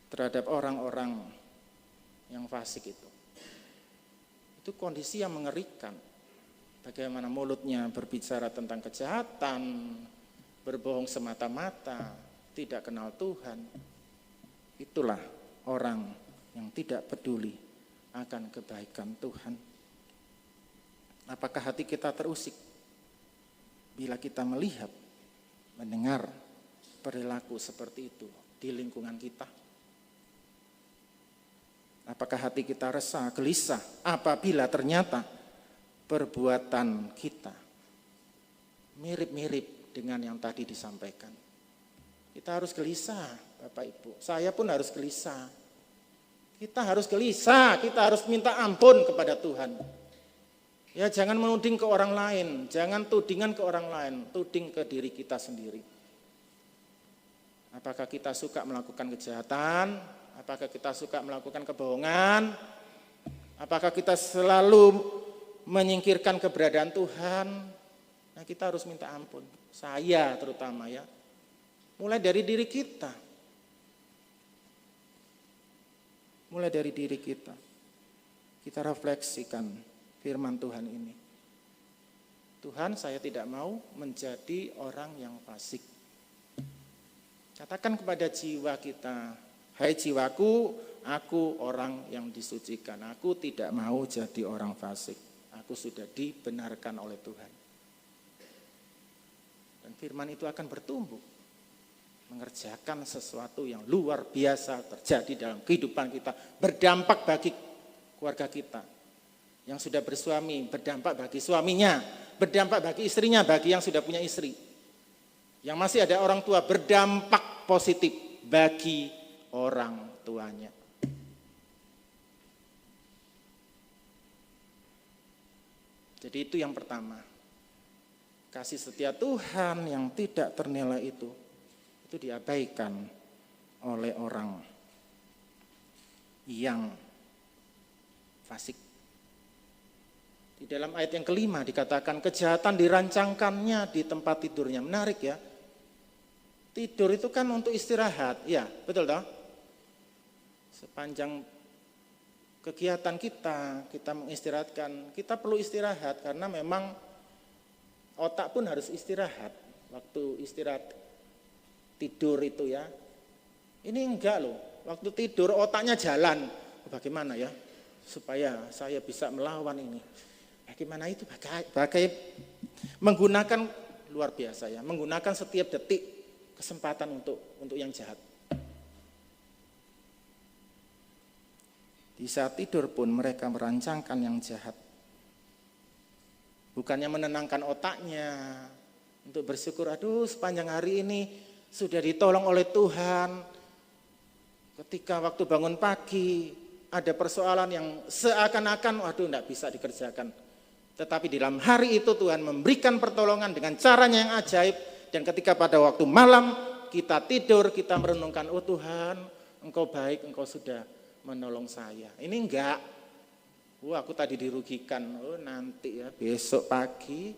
terhadap orang-orang yang fasik itu. Itu kondisi yang mengerikan. Bagaimana mulutnya berbicara tentang kejahatan, berbohong semata-mata, tidak kenal Tuhan. Itulah orang yang tidak peduli akan kebaikan Tuhan. Apakah hati kita terusik bila kita melihat, mendengar perilaku seperti itu di lingkungan kita? Apakah hati kita resah, gelisah apabila ternyata perbuatan kita mirip-mirip dengan yang tadi disampaikan? Kita harus gelisah, Bapak Ibu. Saya pun harus gelisah. Kita harus gelisah, kita harus minta ampun kepada Tuhan. Ya, jangan menuding ke orang lain, jangan tudingan ke orang lain, tuding ke diri kita sendiri. Apakah kita suka melakukan kejahatan? Apakah kita suka melakukan kebohongan? Apakah kita selalu menyingkirkan keberadaan Tuhan? Nah, kita harus minta ampun. Saya terutama ya. Mulai dari diri kita. Mulai dari diri kita. Kita refleksikan firman Tuhan ini. Tuhan, saya tidak mau menjadi orang yang fasik. Katakan kepada jiwa kita, hai jiwaku, aku orang yang disucikan. Aku tidak mau jadi orang fasik. Aku sudah dibenarkan oleh Tuhan. Dan firman itu akan bertumbuh. Mengerjakan sesuatu yang luar biasa terjadi dalam kehidupan kita. Berdampak bagi keluarga kita. Yang sudah bersuami, berdampak bagi suaminya. Berdampak bagi istrinya, bagi yang sudah punya istri. Yang masih ada orang tua, berdampak positif bagi orang tuanya. Jadi itu yang pertama. Kasih setia Tuhan yang tidak ternilai itu diabaikan oleh orang yang fasik. Di dalam ayat yang kelima dikatakan kejahatan dirancangkannya di tempat tidurnya. Menarik ya. Tidur itu kan untuk istirahat. Ya, betul toh? Sepanjang kegiatan kita mengistirahatkan, kita perlu istirahat karena memang otak pun harus istirahat. Waktu istirahat tidur itu ya. Ini enggak loh. Waktu tidur otaknya jalan. Bagaimana ya? Supaya saya bisa melawan ini. Bagaimana itu? Menggunakan luar biasa ya. Menggunakan setiap detik kesempatan untuk yang jahat. Di saat tidur pun mereka merancangkan yang jahat. Bukannya menenangkan otaknya untuk bersyukur, aduh sepanjang hari ini sudah ditolong oleh Tuhan. Ketika waktu bangun pagi ada persoalan yang seakan-akan waduh enggak bisa dikerjakan. Tetapi di dalam hari itu Tuhan memberikan pertolongan dengan caranya yang ajaib. Dan ketika pada waktu malam kita tidur, kita merenungkan, oh Tuhan Engkau baik, Engkau sudah menolong saya. Ini enggak, aku tadi dirugikan, oh nanti ya besok pagi,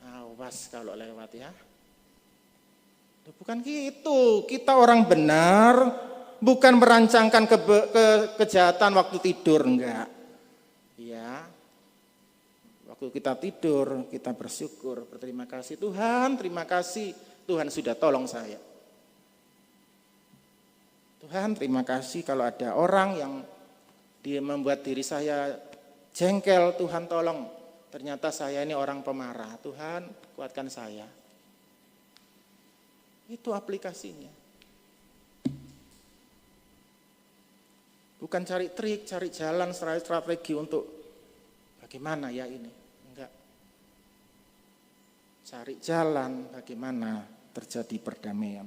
awas kalau lewat ya. Bukan gitu, kita orang benar, bukan merancangkan kejahatan waktu tidur, enggak. Ya. Waktu kita tidur, kita bersyukur, berterima kasih Tuhan, terima kasih Tuhan sudah tolong saya. Tuhan terima kasih kalau ada orang yang dia membuat diri saya jengkel, Tuhan tolong. Ternyata saya ini orang pemarah, Tuhan kuatkan saya. Itu aplikasinya. Bukan cari trik, cari jalan, strategi untuk bagaimana ya ini. Cari jalan bagaimana terjadi perdamaian.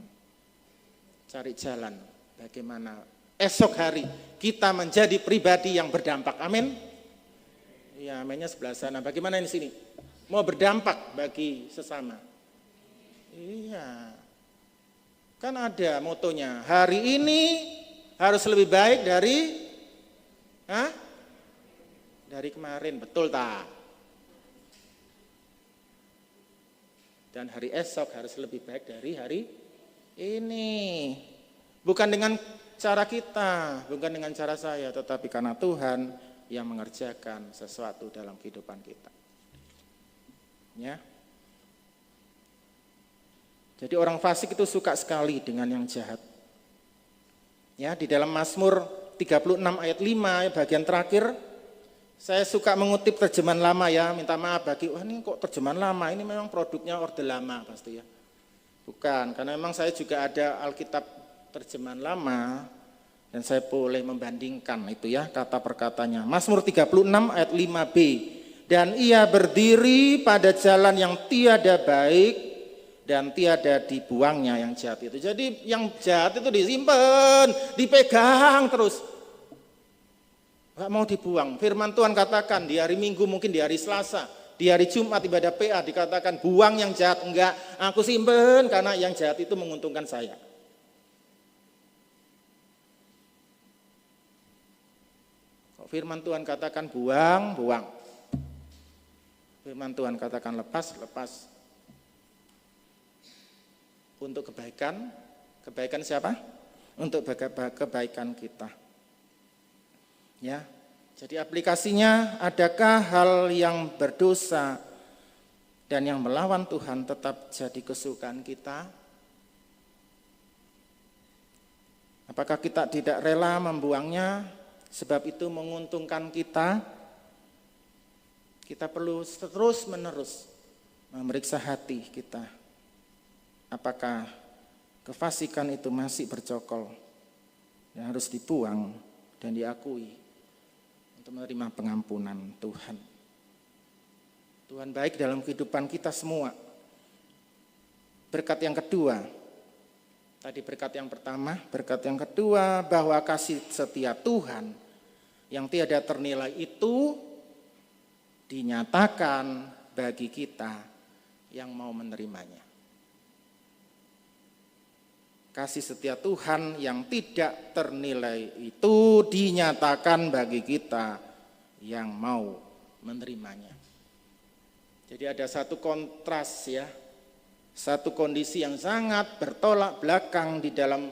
Cari jalan bagaimana esok hari kita menjadi pribadi yang berdampak. Amin. Ya, aminnya sebelah sana. Bagaimana di sini? Mau berdampak bagi sesama. Iya. Kan ada motonya. Hari ini harus lebih baik dari kemarin. Betul tak? Dan hari esok harus lebih baik dari hari ini. Bukan dengan cara kita, bukan dengan cara saya, tetapi karena Tuhan yang mengerjakan sesuatu dalam kehidupan kita. Ya. Jadi orang fasik itu suka sekali dengan yang jahat. Ya, di dalam Mazmur 36 ayat 5 bagian terakhir, saya suka mengutip terjemahan lama ya, minta maaf bagi, ini kok terjemahan lama, ini memang produknya Orde Lama pasti ya. Bukan, karena memang saya juga ada Alkitab terjemahan lama, dan saya boleh membandingkan itu ya, kata perkatanya. Mazmur 36 ayat 5b, dan ia berdiri pada jalan yang tiada baik, dan tiada dibuangnya yang jahat itu. Jadi yang jahat itu disimpan, dipegang terus. Gak mau dibuang. Firman Tuhan katakan di hari Minggu, mungkin di hari Selasa, di hari Jumat ibadah PA dikatakan buang yang jahat. Enggak, aku simpen karena yang jahat itu menguntungkan saya. Firman Tuhan katakan buang, buang. Firman Tuhan katakan lepas, lepas. Untuk kebaikan, kebaikan siapa? Untuk kebaikan kita. Ya, jadi aplikasinya, adakah hal yang berdosa dan yang melawan Tuhan tetap jadi kesukaan kita? Apakah kita tidak rela membuangnya sebab itu menguntungkan kita? Kita perlu terus menerus memeriksa hati kita. Apakah kefasikan itu masih bercokol yang harus dibuang dan diakui menerima pengampunan Tuhan. Tuhan baik dalam kehidupan kita semua. Berkat yang kedua, tadi berkat yang pertama, berkat yang kedua bahwa kasih setia Tuhan yang tiada ternilai itu dinyatakan bagi kita yang mau menerimanya. kasih setia Tuhan yang tidak ternilai itu dinyatakan bagi kita yang mau menerimanya. Jadi ada satu kontras ya, satu kondisi yang sangat bertolak belakang di dalam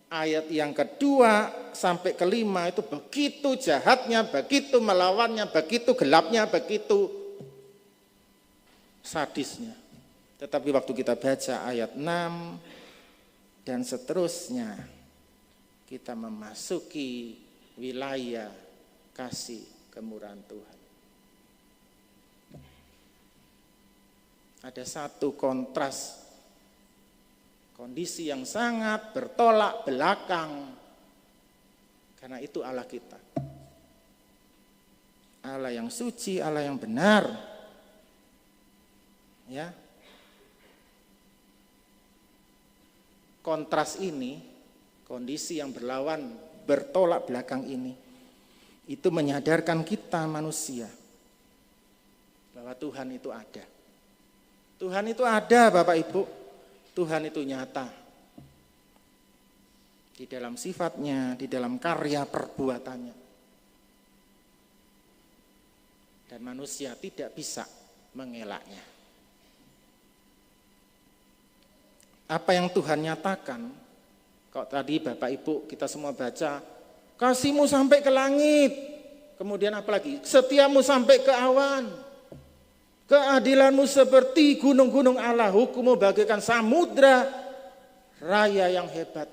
ayat yang kedua sampai kelima itu begitu jahatnya, begitu melawannya, begitu gelapnya, begitu sadisnya. Tetapi waktu kita baca ayat 6 dan seterusnya, kita memasuki wilayah kasih kemurahan Tuhan. Ada satu kontras, kondisi yang sangat bertolak belakang. Karena itu Allah kita. Allah yang suci, Allah yang benar. Ya. Kontras ini, kondisi yang berlawan, bertolak belakang ini, itu menyadarkan kita manusia bahwa Tuhan itu ada. Tuhan itu ada, Bapak Ibu. Tuhan itu nyata di dalam sifatnya, di dalam karya perbuatannya. Dan manusia tidak bisa mengelaknya. Apa yang Tuhan nyatakan, kalau tadi Bapak Ibu kita semua baca, kasih-Mu sampai ke langit, kemudian apa lagi? Setiamu sampai ke awan. Keadilanmu seperti gunung-gunung Allah, hukum-Mu bagaikan samudra raya yang hebat.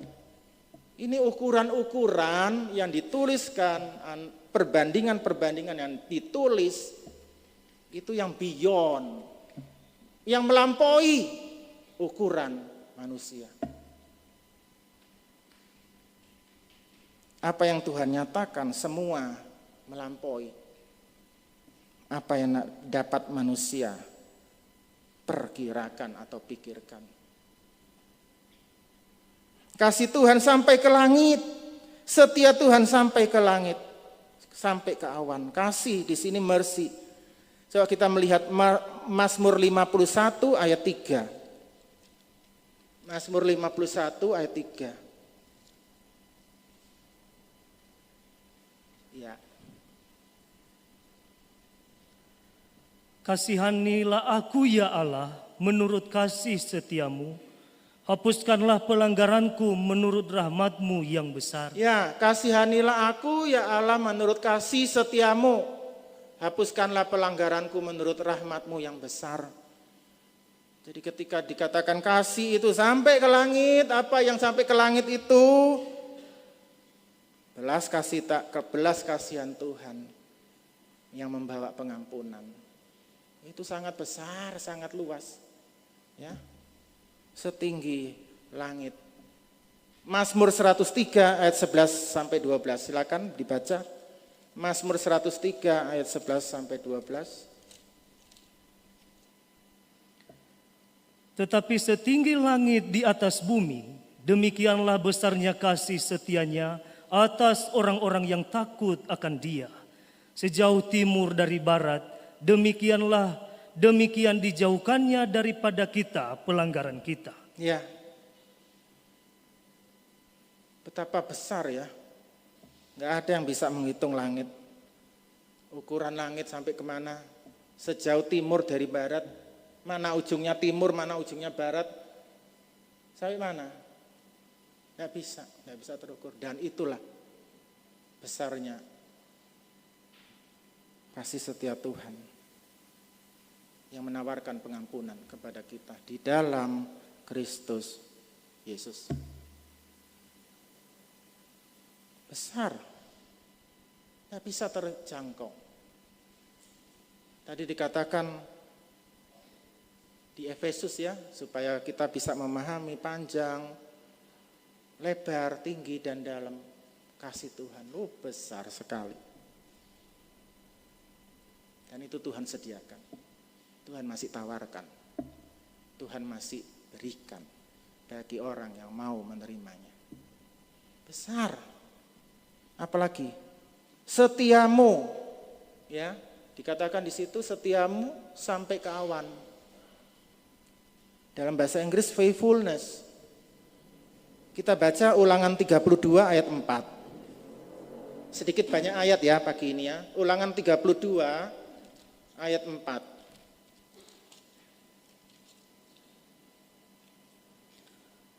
Ini ukuran-ukuran yang dituliskan, perbandingan-perbandingan yang ditulis, itu yang beyond, yang melampaui ukuran manusia. Apa yang Tuhan nyatakan semua melampaui apa yang dapat manusia perkirakan atau pikirkan. Kasih Tuhan sampai ke langit, setia Tuhan sampai ke langit, sampai ke awan. Kasih di sini mercy. Coba kita melihat Mazmur 51 ayat 3. Mazmur 51 ayat 3. Ya. Kasihanilah aku ya Allah menurut kasih setiamu. Hapuskanlah pelanggaranku menurut rahmat-Mu yang besar. Ya, kasihanilah aku ya Allah menurut kasih setiamu. Hapuskanlah pelanggaranku menurut rahmat-Mu yang besar. Jadi ketika dikatakan kasih itu sampai ke langit, apa yang sampai ke langit itu? Belas kasihan Tuhan yang membawa pengampunan. Itu sangat besar, sangat luas. Ya. Setinggi langit. Mazmur 103 ayat 11 sampai 12. Silakan dibaca. Mazmur 103 ayat 11 sampai 12. Tetapi setinggi langit di atas bumi, demikianlah besarnya kasih setianya atas orang-orang yang takut akan Dia. Sejauh timur dari barat, demikian dijauhkannya daripada kita pelanggaran kita. Ya. Betapa besar ya. Enggak ada yang bisa menghitung langit. Ukuran langit sampai kemana? Sejauh timur dari barat. Mana ujungnya timur, mana ujungnya barat. Sampai mana? Enggak bisa terukur. Dan itulah besarnya kasih setia Tuhan yang menawarkan pengampunan kepada kita di dalam Kristus Yesus. Besar, tidak bisa terjangkau. Tadi dikatakan di Efesus ya, supaya kita bisa memahami panjang, lebar, tinggi, dan dalam kasih Tuhan. Besar sekali. Dan itu Tuhan sediakan. Tuhan masih tawarkan, Tuhan masih berikan bagi orang yang mau menerimanya. Besar. Apalagi setiamu, ya, dikatakan di situ setiamu sampai ke awan. Dalam bahasa Inggris faithfulness. Kita baca Ulangan 32 ayat 4. Sedikit banyak ayat ya pagi ini ya. Ulangan 32 ayat 4.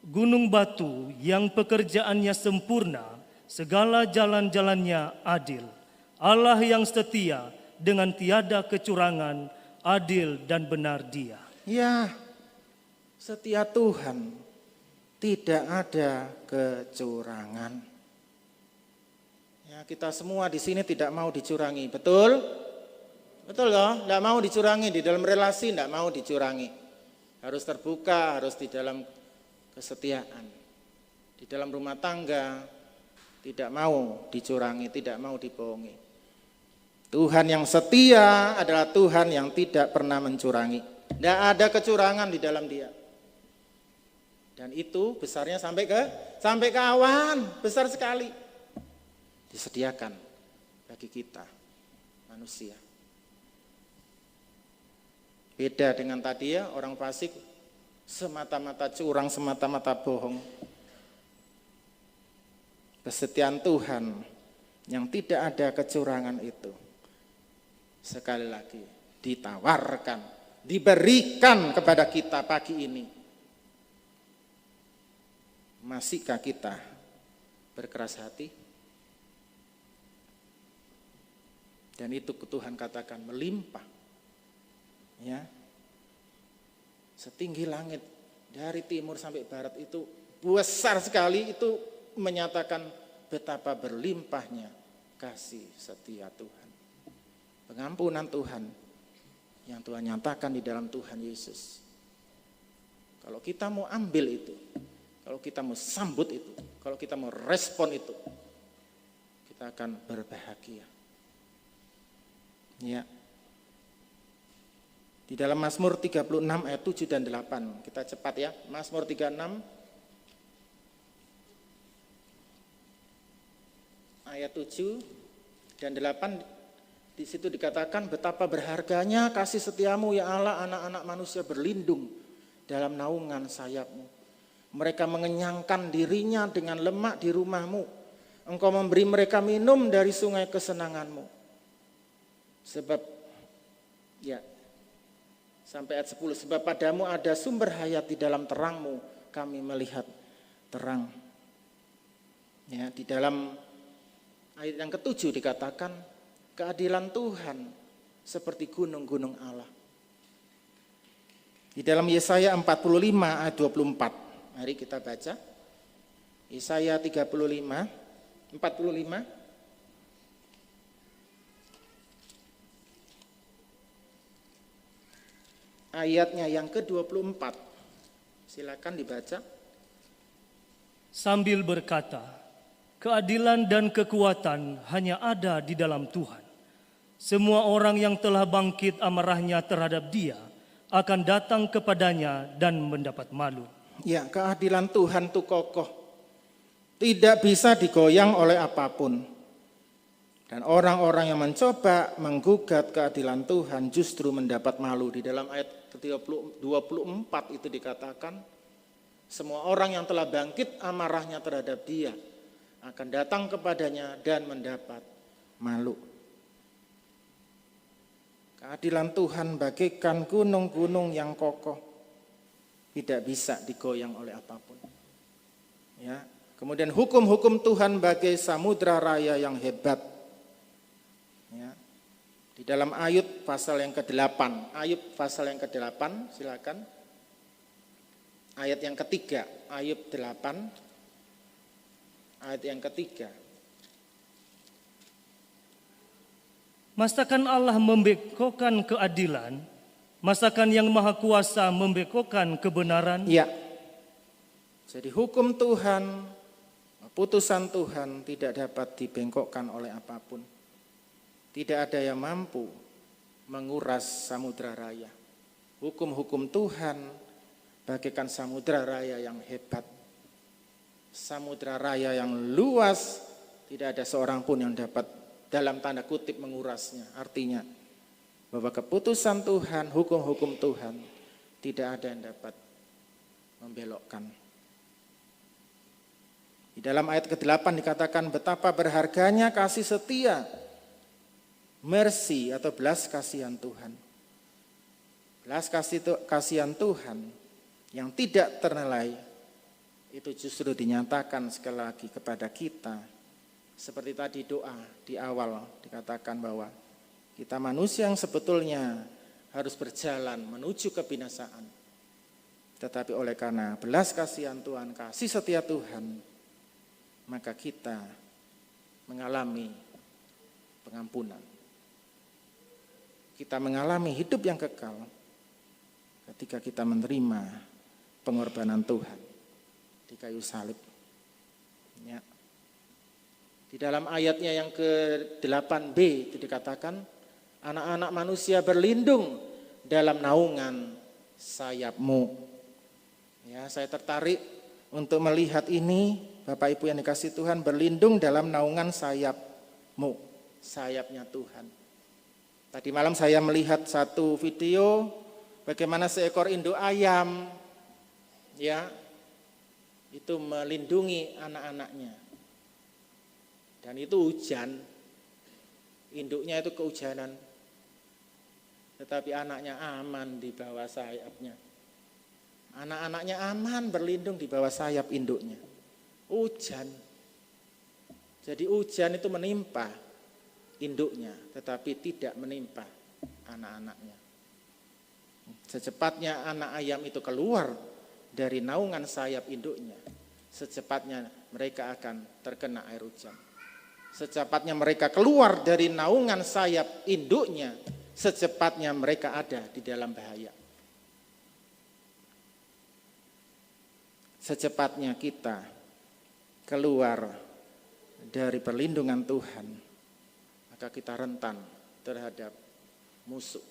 Gunung batu yang pekerjaannya sempurna, segala jalan-jalannya adil. Allah yang setia dengan tiada kecurangan, adil dan benar Dia. Ya, setia Tuhan. Tidak ada kecurangan. Ya, kita semua di sini tidak mau dicurangi, betul? Betul loh, tidak mau dicurangi di dalam relasi, tidak mau dicurangi. Harus terbuka, harus di dalam kesetiaan. Di dalam rumah tangga tidak mau dicurangi, tidak mau dibohongi. Tuhan yang setia adalah Tuhan yang tidak pernah mencurangi. Tidak ada kecurangan di dalam Dia. Dan itu besarnya sampai ke awan, besar sekali. Disediakan bagi kita manusia. Beda dengan tadi ya, orang fasik semata-mata curang, semata-mata bohong. Kesetiaan Tuhan yang tidak ada kecurangan itu sekali lagi ditawarkan, diberikan kepada kita pagi ini. Masihkah kita berkeras hati? Dan itu Tuhan katakan melimpah. Ya. Setinggi langit dari timur sampai barat itu besar sekali, itu menyatakan betapa berlimpahnya kasih setia Tuhan. Pengampunan Tuhan yang Tuhan nyatakan di dalam Tuhan Yesus. Kalau kita mau ambil itu, kalau kita mau sambut itu, kalau kita mau respon itu, kita akan berbahagia. Ya. Di dalam Mazmur 36 ayat 7 dan 8, kita cepat ya. Mazmur 36 ayat 7 dan 8, di situ dikatakan betapa berharganya kasih setiamu ya Allah, anak-anak manusia berlindung dalam naungan sayapmu. Mereka mengenyangkan dirinya dengan lemak di rumahmu. Engkau memberi mereka minum dari sungai kesenanganmu. Sebab, ya, sampai ayat 10. Sebab padamu ada sumber hayat, di dalam terangmu kami melihat terang. Ya, di dalam ayat yang ke-7 dikatakan, keadilan Tuhan seperti gunung-gunung Allah. Di dalam Yesaya 45 ayat 24. Mari kita baca. Yesaya 45 ayatnya yang ke-24. Silakan dibaca. Sambil berkata, keadilan dan kekuatan hanya ada di dalam Tuhan. Semua orang yang telah bangkit amarahnya terhadap Dia akan datang kepadanya dan mendapat malu. Ya, keadilan Tuhan itu kokoh. Tidak bisa digoyang oleh apapun. Dan orang-orang yang mencoba menggugat keadilan Tuhan justru mendapat malu. Di dalam ayat 24 itu dikatakan, semua orang yang telah bangkit amarahnya terhadap Dia akan datang kepadanya dan mendapat malu. Keadilan Tuhan bagaikan gunung-gunung yang kokoh. Tidak bisa digoyang oleh apapun. Ya, kemudian hukum-hukum Tuhan bagai samudra raya yang hebat. Ya. Di dalam Ayub pasal yang ke-8, Ayub pasal yang ke-8, silakan. Ayat yang ketiga, Ayub 8, ayat yang ketiga. Masakan Allah membengkokkan keadilan? Masakan yang maha kuasa membengkokkan kebenaran? Ya. Jadi hukum Tuhan, putusan Tuhan tidak dapat dibengkokkan oleh apapun. Tidak ada yang mampu menguras samudra raya. Hukum-hukum Tuhan bagaikan samudra raya yang hebat. Samudra raya yang luas, tidak ada seorang pun yang dapat dalam tanda kutip mengurasnya. Artinya bahwa keputusan Tuhan, hukum-hukum Tuhan tidak ada yang dapat membelokkan. Di dalam ayat ke-8 dikatakan betapa berharganya kasih setia, mercy atau belas kasihan Tuhan. Belas kasihan Tuhan yang tidak ternilai itu justru dinyatakan sekali lagi kepada kita. Seperti tadi doa di awal dikatakan bahwa kita manusia yang sebetulnya harus berjalan menuju kebinasaan. Tetapi oleh karena belas kasihan Tuhan, kasih setia Tuhan, maka kita mengalami pengampunan. Kita mengalami hidup yang kekal ketika kita menerima pengorbanan Tuhan di kayu salib. Ya. Di dalam ayatnya yang ke-8b itu dikatakan, anak-anak manusia berlindung dalam naungan sayap-Mu. Ya, saya tertarik untuk melihat ini, Bapak Ibu yang dikasihi Tuhan, berlindung dalam naungan sayap-Mu, sayapnya Tuhan. Tadi malam saya melihat satu video bagaimana seekor induk ayam ya itu melindungi anak-anaknya. Dan itu hujan, induknya itu kehujanan, tetapi anaknya aman di bawah sayapnya. Anak-anaknya aman berlindung di bawah sayap induknya. Hujan. Jadi hujan itu menimpa induknya, tetapi tidak menimpa anak-anaknya. Secepatnya anak ayam itu keluar dari naungan sayap induknya, secepatnya mereka akan terkena air hujan. Secepatnya mereka keluar dari naungan sayap induknya, secepatnya mereka ada di dalam bahaya. Secepatnya kita keluar dari perlindungan Tuhan, maka kita rentan terhadap musuh.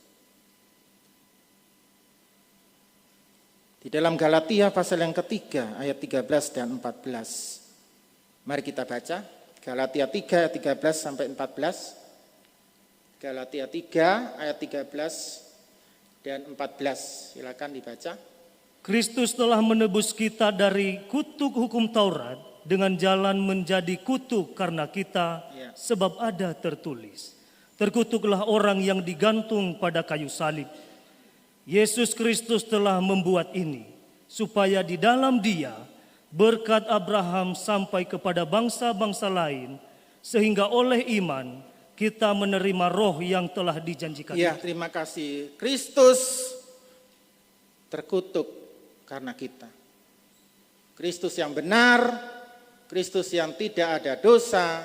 Di dalam Galatia pasal yang ketiga ayat 13 dan 14. Mari kita baca Galatia 3 ayat 13 sampai 14. Galatia 3 ayat 13 dan 14. Silakan dibaca. Kristus telah menebus kita dari kutuk hukum Taurat dengan jalan menjadi kutuk karena kita, sebab ada tertulis, terkutuklah orang yang digantung pada kayu salib. Yesus Kristus telah membuat ini supaya di dalam Dia berkat Abraham sampai kepada bangsa-bangsa lain, sehingga oleh iman kita menerima roh yang telah dijanjikan. Ya, terima kasih. Kristus terkutuk karena kita. Kristus yang benar, Kristus yang tidak ada dosa,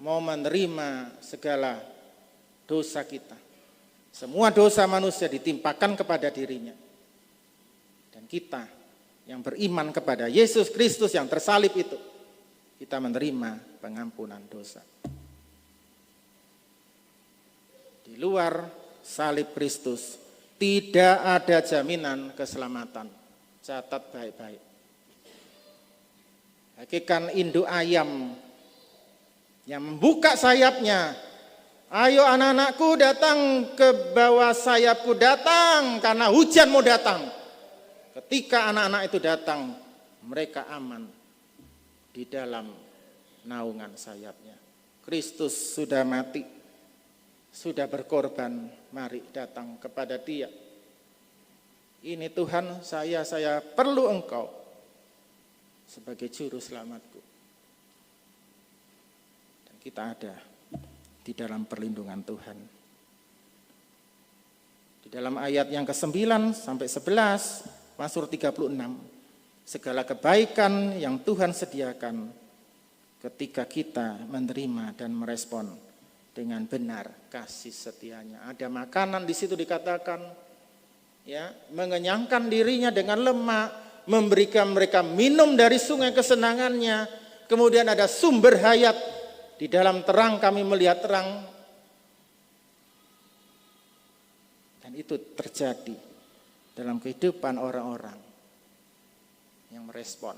mau menerima segala dosa kita. Semua dosa manusia ditimpakan kepada dirinya. Dan kita yang beriman kepada Yesus Kristus yang tersalib itu, kita menerima pengampunan dosa. Di luar salib Kristus tidak ada jaminan keselamatan. Catat baik-baik. Bagaikan induk ayam yang membuka sayapnya. Ayo anak-anakku datang ke bawah sayapku, datang karena hujan mau datang. Ketika anak-anak itu datang, mereka aman di dalam naungan sayapnya. Kristus sudah mati, sudah berkorban, mari datang kepada Dia. Ini Tuhan, saya perlu Engkau sebagai juru selamatku. Dan kita ada di dalam perlindungan Tuhan. Di dalam ayat yang ke-9 sampai 11, Mazmur 36, segala kebaikan yang Tuhan sediakan ketika kita menerima dan merespon dengan benar kasih setianya. Ada makanan di situ dikatakan, ya, mengenyangkan dirinya dengan lemak, memberikan mereka minum dari sungai kesenangannya. Kemudian ada sumber hayat, di dalam terang kami melihat terang. Dan itu terjadi dalam kehidupan orang-orang yang merespon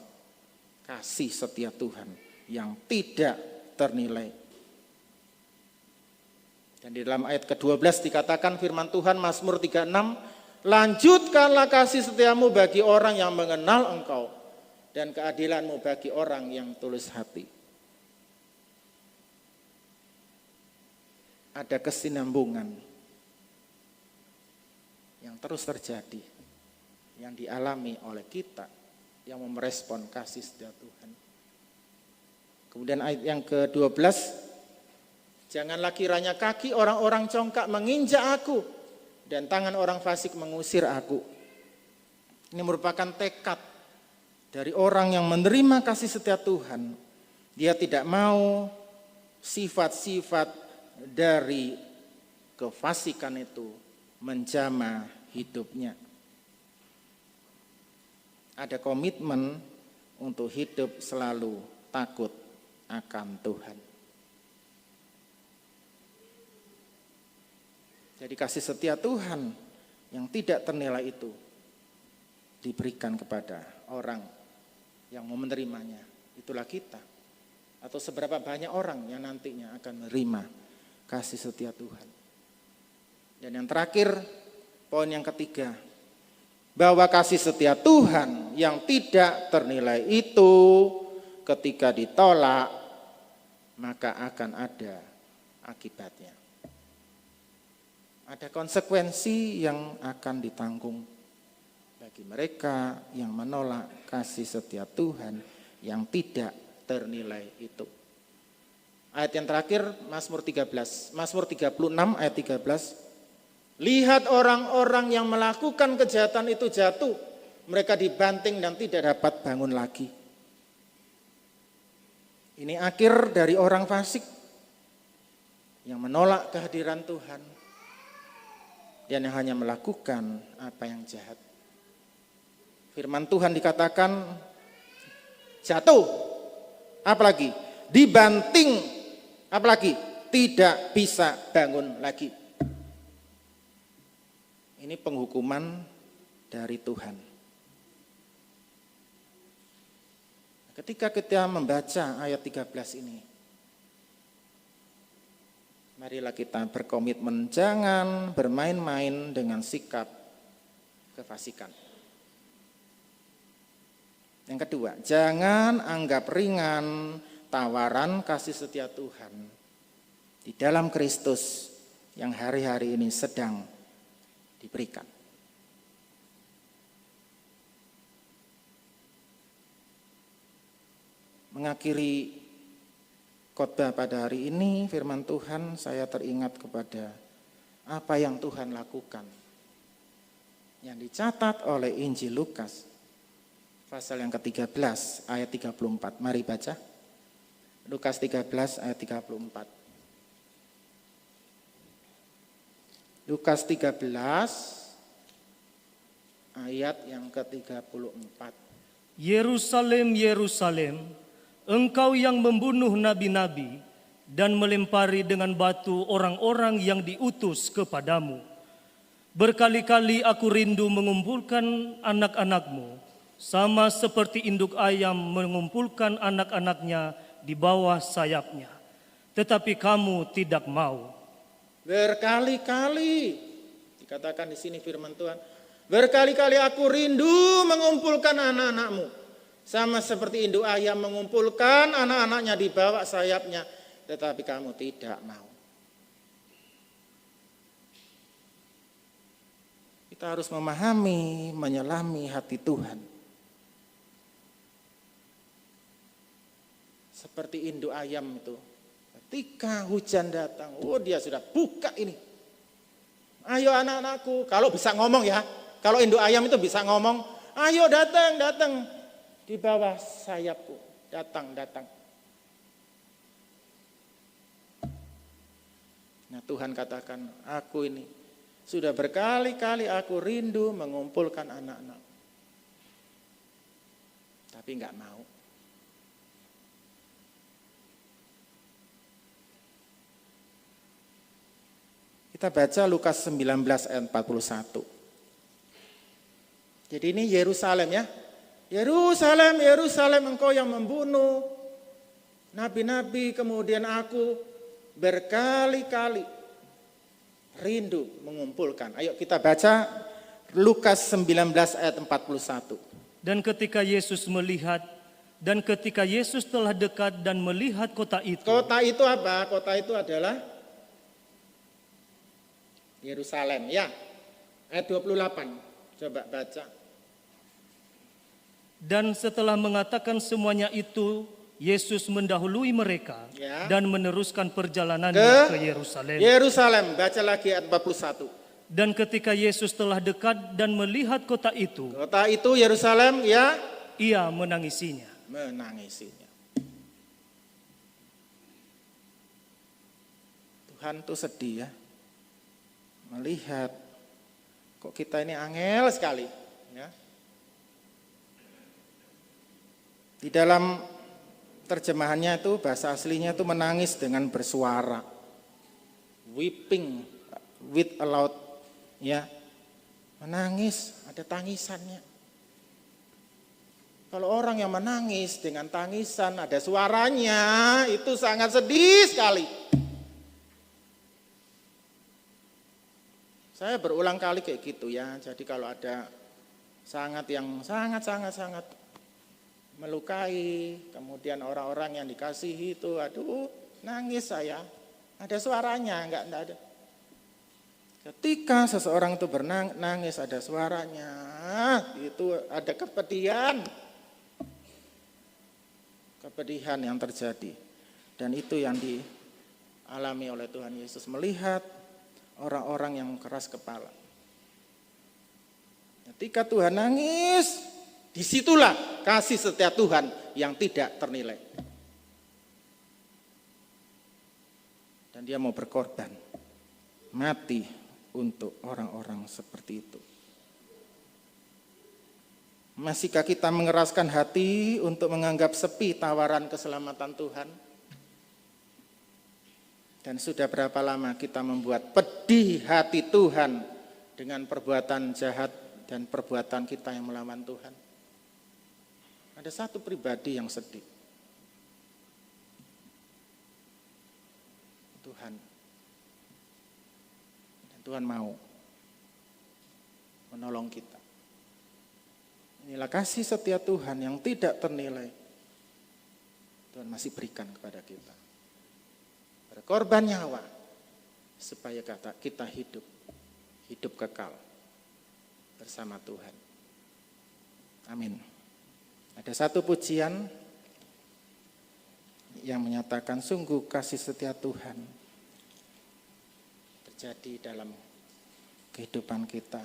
kasih setia Tuhan yang tidak ternilai. Dan di dalam ayat ke-12 dikatakan firman Tuhan Mazmur 36, lanjutkanlah kasih setiamu bagi orang yang mengenal Engkau, dan keadilan-Mu bagi orang yang tulus hati. Ada kesinambungan yang terus terjadi, yang dialami oleh kita yang merespon kasih setia Tuhan. Kemudian ayat yang ke-12, janganlah kiranya kaki orang-orang congkak menginjak aku dan tangan orang fasik mengusir aku. Ini merupakan tekad dari orang yang menerima kasih setia Tuhan. Dia tidak mau sifat-sifat dari kefasikan itu menjamah hidupnya. Ada komitmen untuk hidup selalu takut akan Tuhan. Jadi kasih setia Tuhan yang tidak ternilai itu diberikan kepada orang yang mau menerimanya. Itulah kita. Atau seberapa banyak orang yang nantinya akan menerima kasih setia Tuhan. Dan yang terakhir, poin yang ketiga, bahwa kasih setia Tuhan yang tidak ternilai itu ketika ditolak, maka akan ada akibatnya. Ada konsekuensi yang akan ditanggung bagi mereka yang menolak kasih setia Tuhan yang tidak ternilai itu. Ayat yang terakhir, Mazmur 36 ayat 13. Lihat orang-orang yang melakukan kejahatan itu jatuh, mereka dibanting dan tidak dapat bangun lagi. Ini akhir dari orang fasik yang menolak kehadiran Tuhan dan yang hanya melakukan apa yang jahat. Firman Tuhan dikatakan jatuh, apalagi dibanting, apalagi tidak bisa bangun lagi. Ini penghukuman dari Tuhan. Ketika kita membaca ayat 13 ini, marilah kita berkomitmen jangan bermain-main dengan sikap kefasikan. Yang kedua, jangan anggap ringan tawaran kasih setia Tuhan di dalam Kristus yang hari-hari ini sedang diberikan. Mengakhiri khotbah pada hari ini, firman Tuhan, saya teringat kepada apa yang Tuhan lakukan yang dicatat oleh Injil Lukas pasal yang ke-13 ayat 34. Mari baca. Lukas 13 ayat 34. Lukas 13 ayat yang ke-34. Yerusalem, Yerusalem, engkau yang membunuh nabi-nabi dan melempari dengan batu orang-orang yang diutus kepadamu. Berkali-kali aku rindu mengumpulkan anak-anakmu, sama seperti induk ayam mengumpulkan anak-anaknya di bawah sayapnya. Tetapi kamu tidak mau. Berkali-kali, dikatakan di sini firman Tuhan, berkali-kali aku rindu mengumpulkan anak-anakmu, sama seperti induk ayam mengumpulkan anak-anaknya di bawah sayapnya, tetapi kamu tidak mau. Kita harus memahami, menyelami hati Tuhan. Seperti induk ayam itu, ketika hujan datang, dia sudah buka ini. Ayo anak-anakku, kalau bisa ngomong ya, kalau induk ayam itu bisa ngomong, ayo datang, datang. Di bawah sayapku, datang. Nah Tuhan katakan, aku ini sudah berkali-kali aku rindu mengumpulkan anak-anak. Tapi enggak mau. Kita baca Lukas 19 ayat 41. Jadi ini Yerusalem ya. Yerusalem, Yerusalem, engkau yang membunuh nabi-nabi, kemudian aku berkali-kali rindu mengumpulkan. Ayo kita baca Lukas 19 ayat 41. Dan ketika Yesus telah dekat dan melihat kota itu. Kota itu apa? Kota itu adalah Yerusalem, ya. Ayat 28. Coba baca. Dan setelah mengatakan semuanya itu, Yesus mendahului mereka Ya. dan meneruskan perjalanannya ke Yerusalem. Yerusalem, baca lagi ayat 41. Dan ketika Yesus telah dekat dan melihat kota itu, Kota itu Yerusalem, ya, ia menangisinya. menangisinya. Tuhan tuh sedih ya, melihat kok kita ini angel sekali, ya. Di dalam terjemahannya itu bahasa aslinya itu menangis dengan bersuara, weeping with a loud, ya, menangis ada tangisannya. Kalau orang yang menangis dengan tangisan ada suaranya, itu sangat sedih sekali. Saya berulang kali kayak gitu ya. Jadi kalau ada yang sangat melukai, kemudian orang-orang yang dikasihi itu, aduh, nangis saya. Ada suaranya, enggak ada. Ketika seseorang itu bernangis ada suaranya, itu ada kepedihan yang terjadi. Dan itu yang dialami oleh Tuhan Yesus, melihat orang-orang yang keras kepala. Ketika Tuhan nangis, disitulah kasih setia Tuhan yang tidak ternilai. Dan dia mau berkorban, mati untuk orang-orang seperti itu. Masihkah kita mengeraskan hati untuk menganggap sepi tawaran keselamatan Tuhan? Dan sudah berapa lama kita membuat pedih hati Tuhan dengan perbuatan jahat dan perbuatan kita yang melawan Tuhan? Ada satu pribadi yang sedih. Tuhan. Dan Tuhan mau menolong kita. Inilah kasih setia Tuhan yang tidak ternilai. Tuhan masih berikan kepada kita. Berkorban nyawa supaya kita hidup kekal bersama Tuhan. Amin. Ada satu pujian yang menyatakan sungguh kasih setia Tuhan terjadi dalam kehidupan kita.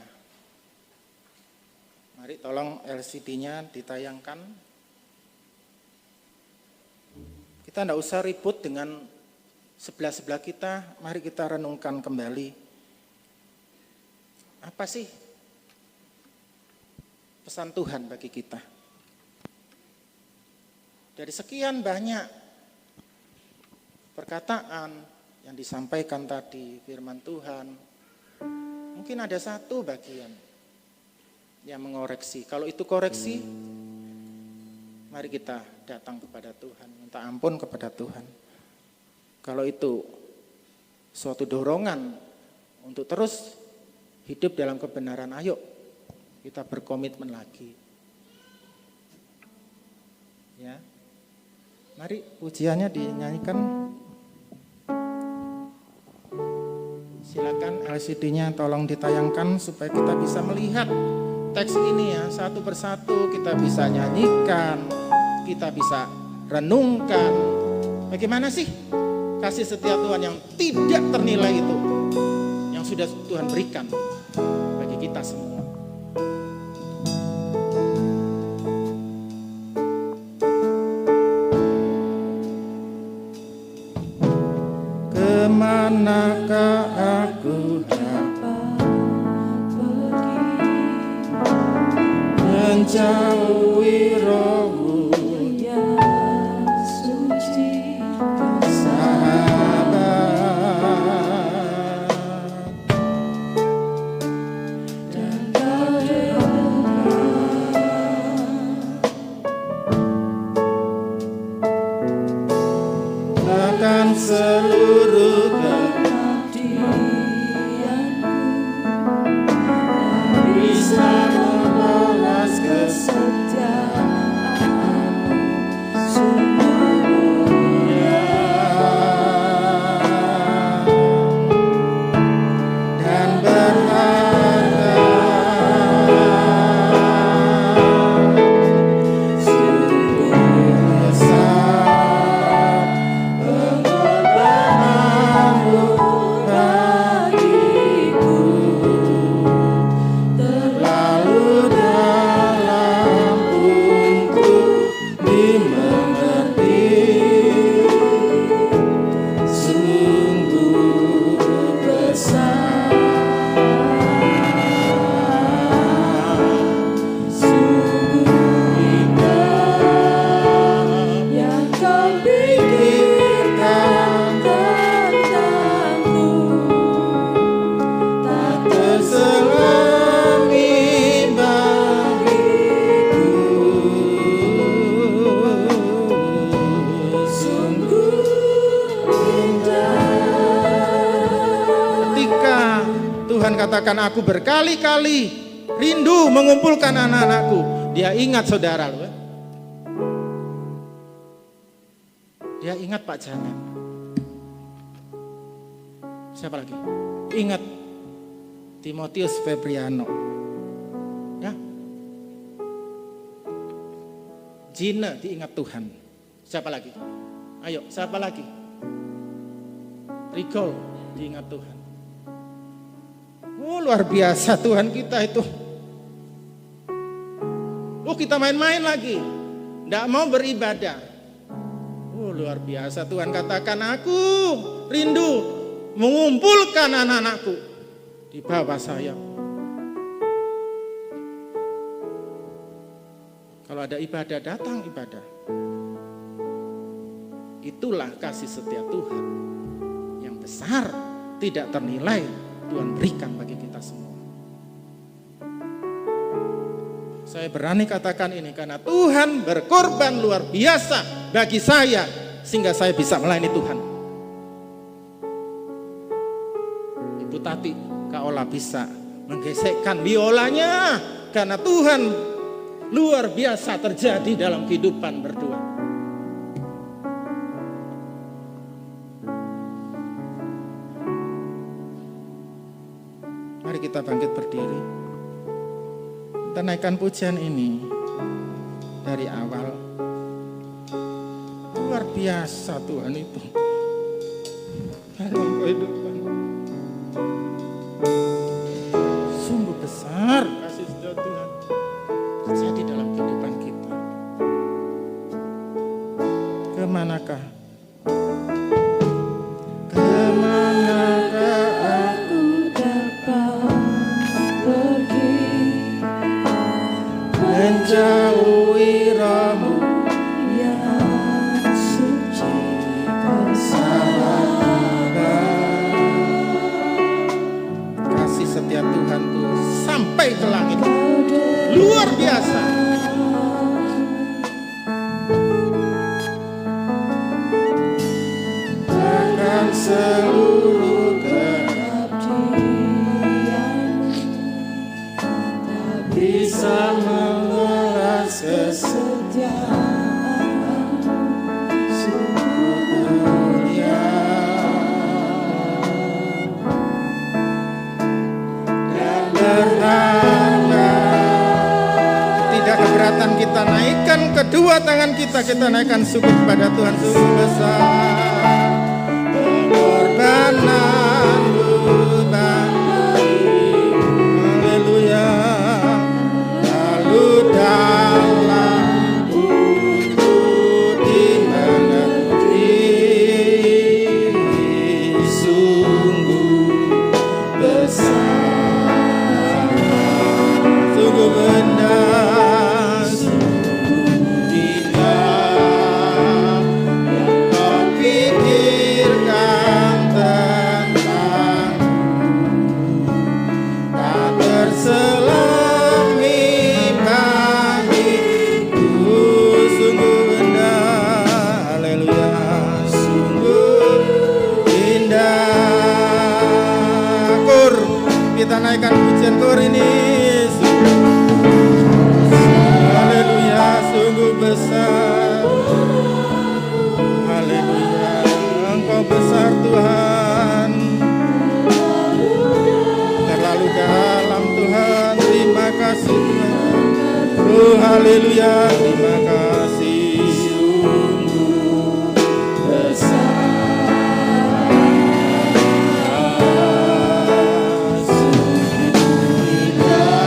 Mari tolong LCD-nya ditayangkan. Kita tidak usah ribut dengan sebelah-sebelah kita. Mari kita renungkan kembali. Apa sih pesan Tuhan bagi kita? Dari sekian banyak perkataan yang disampaikan tadi, firman Tuhan, mungkin ada satu bagian yang mengoreksi. Kalau itu koreksi, mari kita datang kepada Tuhan, minta ampun kepada Tuhan. Kalau itu suatu dorongan untuk terus hidup dalam kebenaran, ayo kita berkomitmen lagi. Ya. Mari pujiannya dinyanyikan. Silakan LCD-nya tolong ditayangkan supaya kita bisa melihat teks ini ya, satu persatu kita bisa nyanyikan, kita bisa renungkan. Bagaimana sih kasih setia Tuhan yang tidak ternilai itu, yang sudah Tuhan berikan bagi kita semua. Kemanakah aku menjauhi rohmu yang suci, sahabat, dan kau akan seluruh pengabdianku, bisa membalas kesetiaan. Tuhan katakan, aku berkali-kali rindu mengumpulkan anak-anakku. Dia ingat saudara loh. Dia ingat Pak Janet. Siapa lagi? Ingat Timotius Febriano. Ya. Gina diingat Tuhan. Siapa lagi? Ayo, siapa lagi? Recall diingat Tuhan. Oh, luar biasa Tuhan kita itu. Oh, kita main-main lagi. Tidak mau beribadah. Oh, luar biasa Tuhan katakan, aku rindu mengumpulkan anak-anakku di bawah sayap. Kalau ada ibadah, datang ibadah. Itulah kasih setia Tuhan yang besar, tidak ternilai Tuhan berikan bagi kita semua. Saya berani katakan ini karena Tuhan berkorban luar biasa bagi saya sehingga saya bisa melayani Tuhan. Ibu Tati, Kak Ola bisa menggesekkan biolanya karena Tuhan luar biasa terjadi dalam kehidupan berdua. Mari kita bangkit berdiri. Kita naikkan pujian ini dari awal. Luar biasa Tuhan itu dalam kehidupan. Sungguh besar kasih setia Tuhan terjadi dalam kehidupan kita. Kemanakah? Kemanakah Aku dapat pergi menjauhi rohmu yang suci kasih setia Tuhan tuh sampai ke langit, luar biasa. Bahkan seluruh tak bisa menguras kesetiaan sungguh mulia. Berharga. Tidak keberatan kita naikkan kedua tangan kita naikkan sujud pada Tuhan. Sungguh besar pengorbananmu bagi, haleluya, lalu dalam untuk dimengerti sungguh besar, sungguh benar, sungguh indah yang kau pikirkan tentangku, tak terselami bagiku, sungguh benar, haleluya, sungguh indah. Kur, kita naikkan pujian kur ini. Haleluya, sungguh besar. Haleluya, Engkau besar Tuhan. Terlalu dalam Tuhan, terima kasih Tuhan. Oh haleluya, terima kasih. Sungguh besar. Sungguh indah.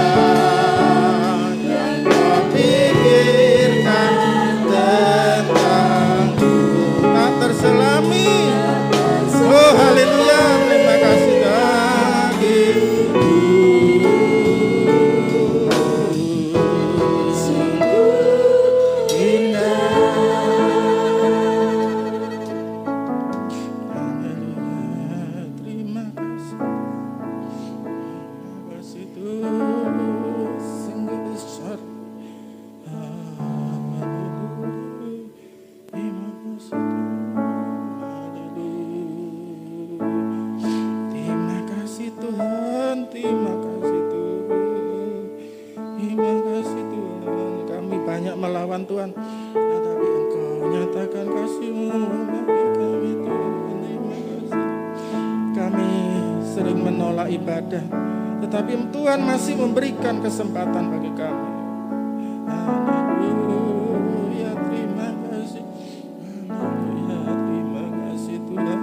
menolak ibadah, tetapi Tuhan masih memberikan kesempatan bagi kami. Haleluya, terima kasih. Haleluya, terima kasih Tuhan.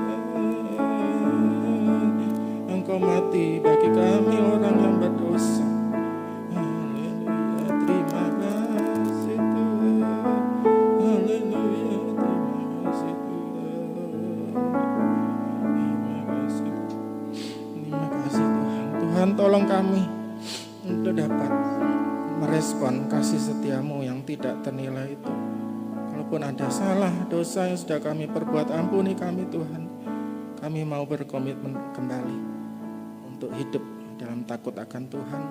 Engkau mati bagi kami orang yang berdosa. Haleluya, terima kasih Tuhan. Haleluya, terima kasih Tuhan. Terima kasih. Terima kasih Tuhan. Tuhan tolong kami untuk dapat merespon kasih setiamu yang tidak ternilai itu. Kalaupun ada salah, dosa yang sudah kami perbuat, ampuni kami Tuhan. Kami mau berkomitmen kembali untuk hidup dalam takut akan Tuhan.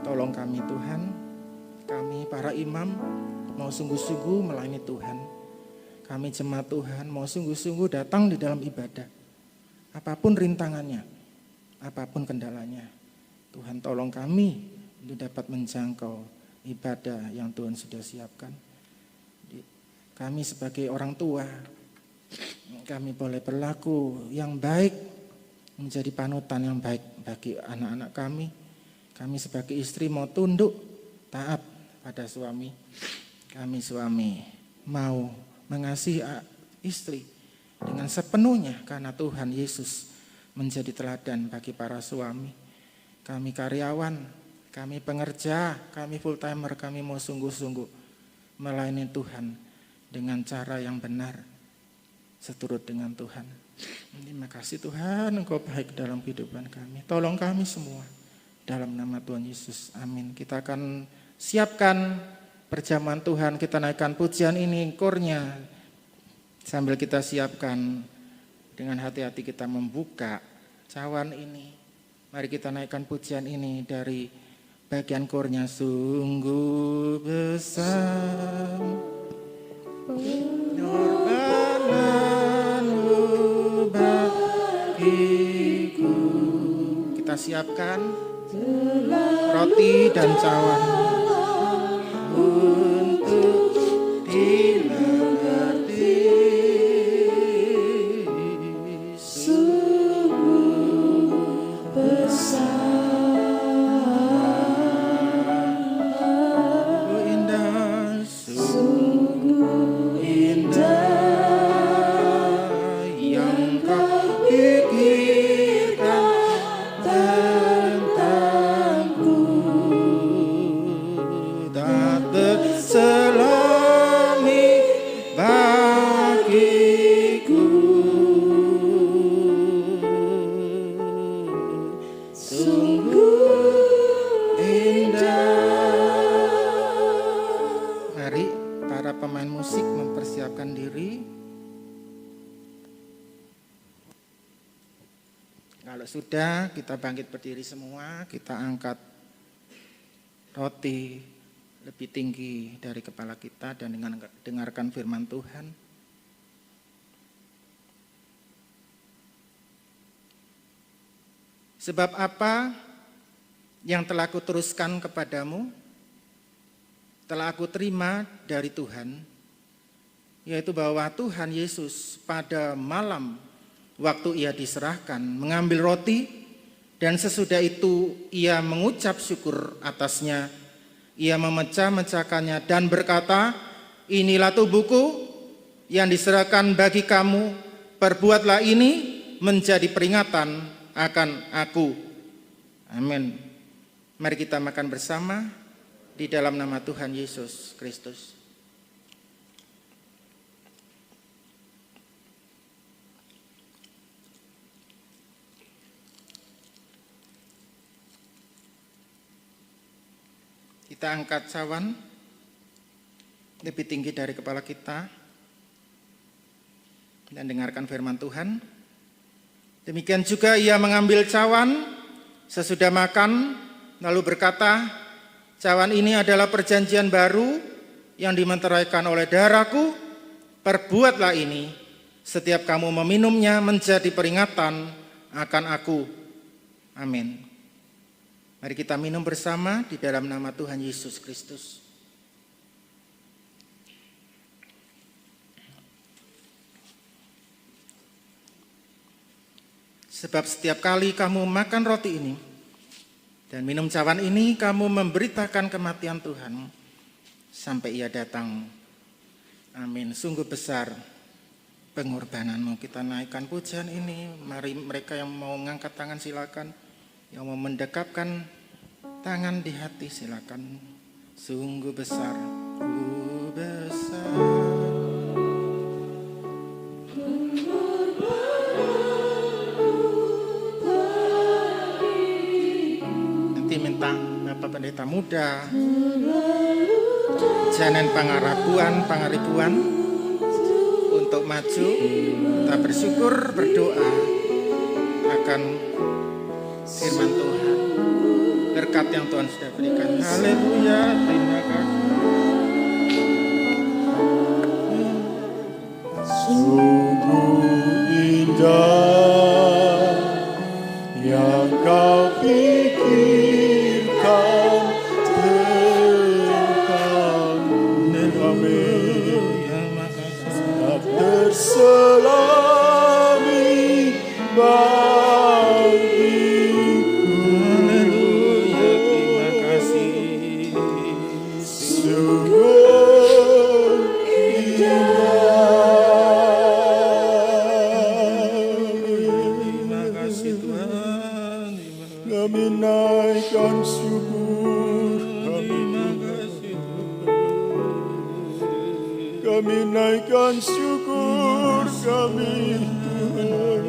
Tolong kami Tuhan. Kami para imam mau sungguh-sungguh melayani Tuhan. Kami jemaat Tuhan mau sungguh-sungguh datang di dalam ibadah. Apapun rintangannya, apapun kendalanya, Tuhan tolong kami untuk dapat menjangkau ibadah yang Tuhan sudah siapkan. Kami sebagai orang tua, kami boleh berlaku yang baik, menjadi panutan yang baik bagi anak-anak kami. Kami sebagai istri mau tunduk, taat pada suami. Kami suami mau mengasihi istri dengan sepenuhnya karena Tuhan Yesus menjadi teladan bagi para suami. Kami karyawan, kami pengerja, kami full timer, kami mau sungguh-sungguh melayani Tuhan dengan cara yang benar, seturut dengan Tuhan. Terima kasih Tuhan, Engkau baik dalam kehidupan kami. Tolong kami semua dalam nama Tuhan Yesus. Amin. Kita akan siapkan perjamuan Tuhan, kita naikkan pujian ini, kornya. Sambil kita siapkan, dengan hati-hati kita membuka cawan ini. Mari kita naikkan pujian ini dari bagian kornya. Sungguh besar pengorbananmu bagiku. Kita siapkan roti dan cawan untuk dimengerti. Sungguh besar. Sudah, kita bangkit berdiri semua, kita angkat roti lebih tinggi dari kepala kita dan dengarkan firman Tuhan. Sebab apa yang telah aku teruskan kepadamu, telah aku terima dari Tuhan, yaitu bahwa Tuhan Yesus pada malam waktu ia diserahkan, mengambil roti, dan sesudah itu ia mengucap syukur atasnya. Ia memecah-mecahkannya dan berkata, inilah tubuhku yang diserahkan bagi kamu, perbuatlah ini menjadi peringatan akan aku. Amin. Mari kita makan bersama di dalam nama Tuhan Yesus Kristus. Kita angkat cawan lebih tinggi dari kepala kita dan dengarkan firman Tuhan. Demikian juga ia mengambil cawan sesudah makan lalu berkata, cawan ini adalah perjanjian baru yang dimeteraikan oleh darahku. Perbuatlah ini setiap kamu meminumnya menjadi peringatan akan aku. Amin. Mari kita minum bersama di dalam nama Tuhan Yesus Kristus. Sebab setiap kali kamu makan roti ini dan minum cawan ini, kamu memberitakan kematian Tuhan sampai Ia datang. Amin. Sungguh besar pengorbananmu. Kita naikkan pujian ini. Mari mereka yang mau ngangkat tangan silakan. Yang mau mendekapkan tangan di hati silakan. Sungguh besar, ku besar. Nanti minta Bapak Pendeta Muda, Janen Pangaribuan untuk maju. Kita bersyukur, berdoa akan firman Tuhan, berkat yang Tuhan sudah berikan. Haleluya, terima kasih. Sungguh indah yang kau pikirkan tentangku. Amin. Tak terselami bagiku. Haleluya, terima kasih. Sungguh indah. Terima kasih Tuhan. Kami naikkan syukur, kami naikkan syukur kami Tuhan.